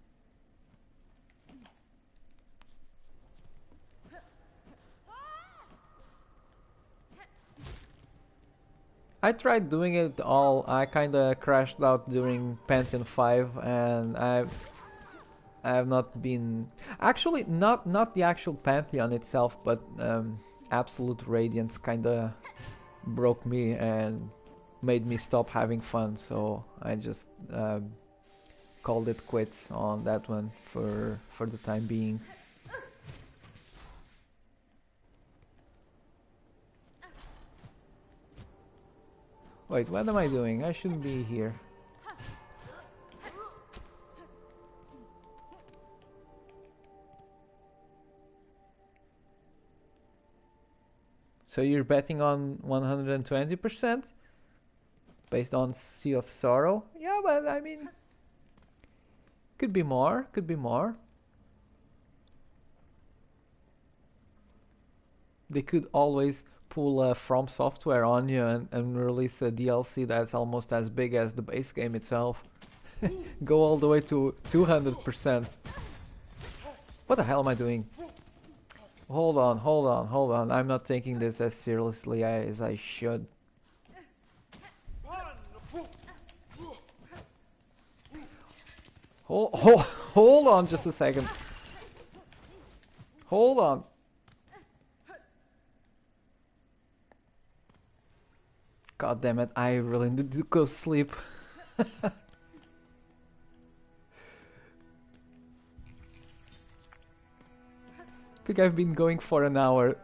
I tried doing it all. I kinda crashed out during Pantheon 5 and I have not been actually not the actual Pantheon itself, but Absolute Radiance kinda broke me and made me stop having fun. So I just called it quits on that one for the time being. Wait, what am I doing? I shouldn't be here. So you're betting on 120% based on Sea of Sorrow? Yeah, but I mean, could be more, could be more. They could always pull From Software on you and release a DLC that's almost as big as the base game itself. Go all the way to 200%. What the hell am I doing? Hold on, hold on, hold on. I'm not taking this as seriously as I should. Hold on just a second. Hold on. God damn it, I really need to go sleep. I think I've been going for an hour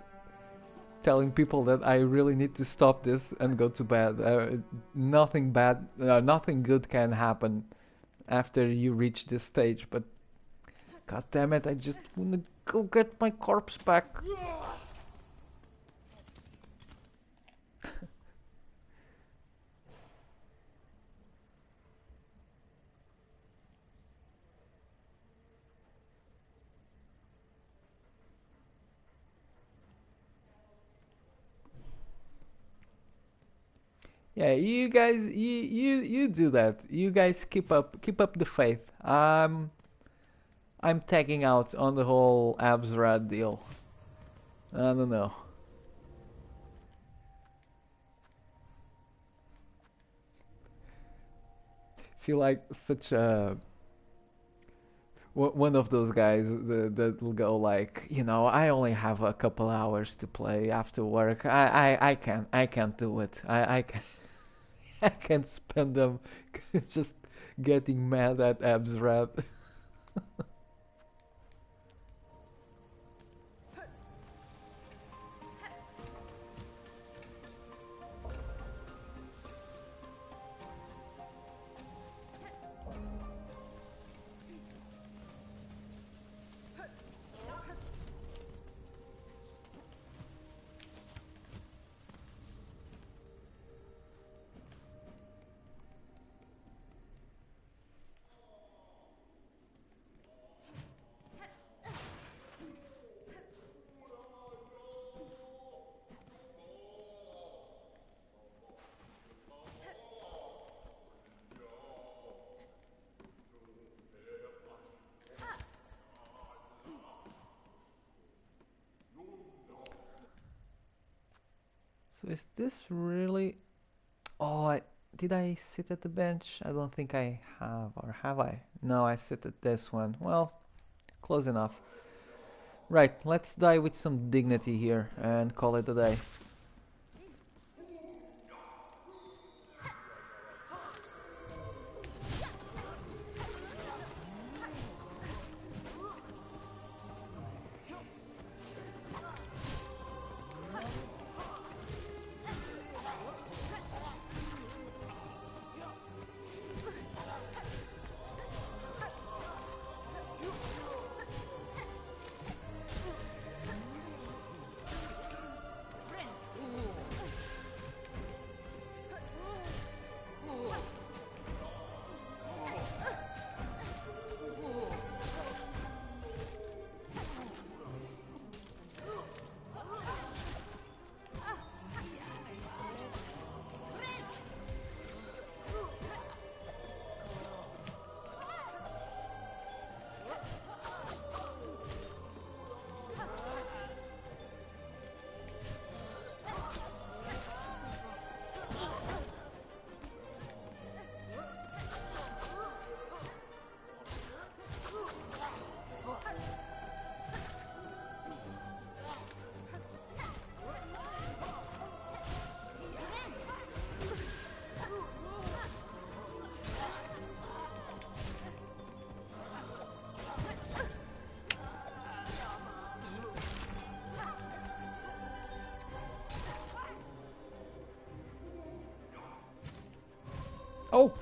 telling people that I really need to stop this and go to bed. Nothing bad, nothing good can happen after you reach this stage, but god damn it, I just wanna go get my corpse back. Yeah, you guys, you do that. You guys keep up the faith. I'm tagging out on the whole Absrad deal. I don't know. Feel like such a one of those guys that will go like, you know, I only have a couple hours to play after work. I can't do it. I can't. I can't spend them just getting mad at Absrat. So is this really... Oh, did I sit at the bench? I don't think I have, or have I? No, I sit at this one. Well, close enough. Right, let's die with some dignity here and call it a day. Oh!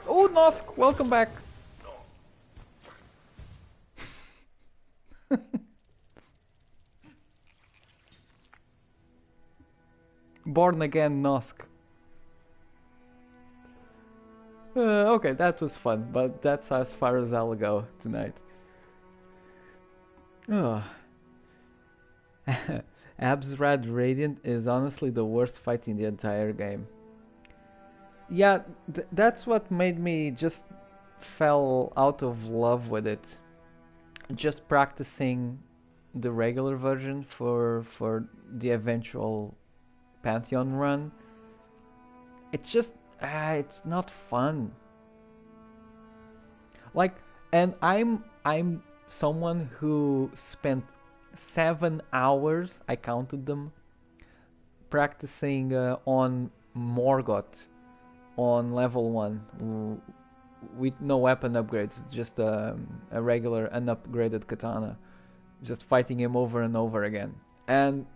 Oh, Nosk! Welcome back! Born again Nosk. Okay, that was fun, but that's as far as I'll go tonight. Ugh. Absrad Radiant is honestly the worst fight in the entire game. Yeah, that's what made me just fell out of love with it. Just practicing the regular version for the eventual Pantheon run. It's just it's not fun. Like, and I'm someone who spent 7 hours, I counted them, practicing on Morgoth on level 1 with no weapon upgrades, just a regular unupgraded katana, just fighting him over and over again. And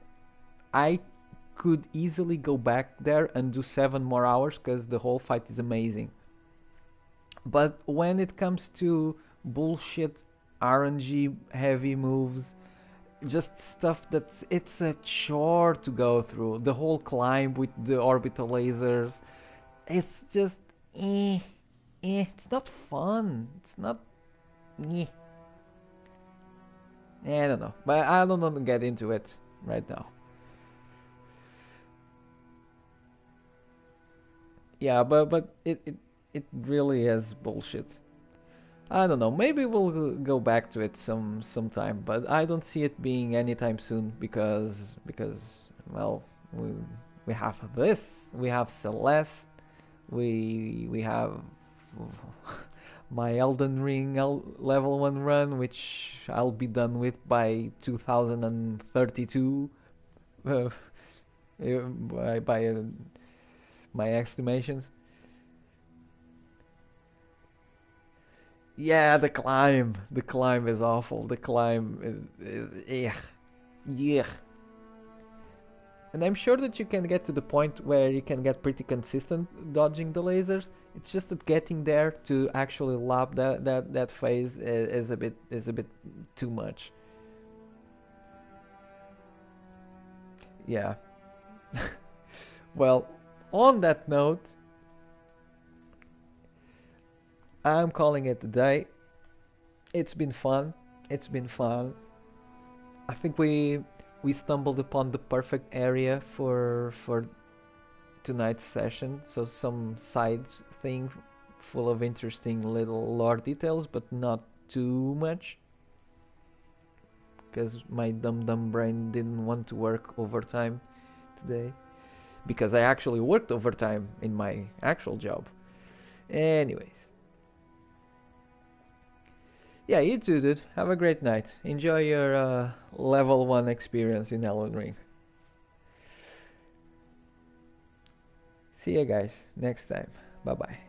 I could easily go back there and do 7 more hours because the whole fight is amazing. But when it comes to bullshit RNG heavy moves, just stuff it's a chore to go through. The whole climb with the orbital lasers, it's just it's not fun. It's not eh. I don't know, but I don't want to get into it right now. Yeah, but it really is bullshit. I don't know. Maybe we'll go back to it sometime, but I don't see it being anytime soon because well, we we have this, we have Celeste, we have my Elden Ring level 1 run, which I'll be done with by 2032. Uh, by my estimations. Yeah, the climb is awful. The climb yeah, yeah. And I'm sure that you can get to the point where you can get pretty consistent dodging the lasers. It's just that getting there to actually lap that phase is a bit too much. Yeah. Well, on that note, I'm calling it a day. It's been fun. It's been fun. I think we stumbled upon the perfect area for tonight's session. So some side thing full of interesting little lore details, but not too much, because my dumb brain didn't want to work overtime today. Because I actually worked overtime in my actual job. Anyways, yeah, you too, dude. Have a great night. Enjoy your level 1 experience in Elden Ring. See you guys next time. Bye bye.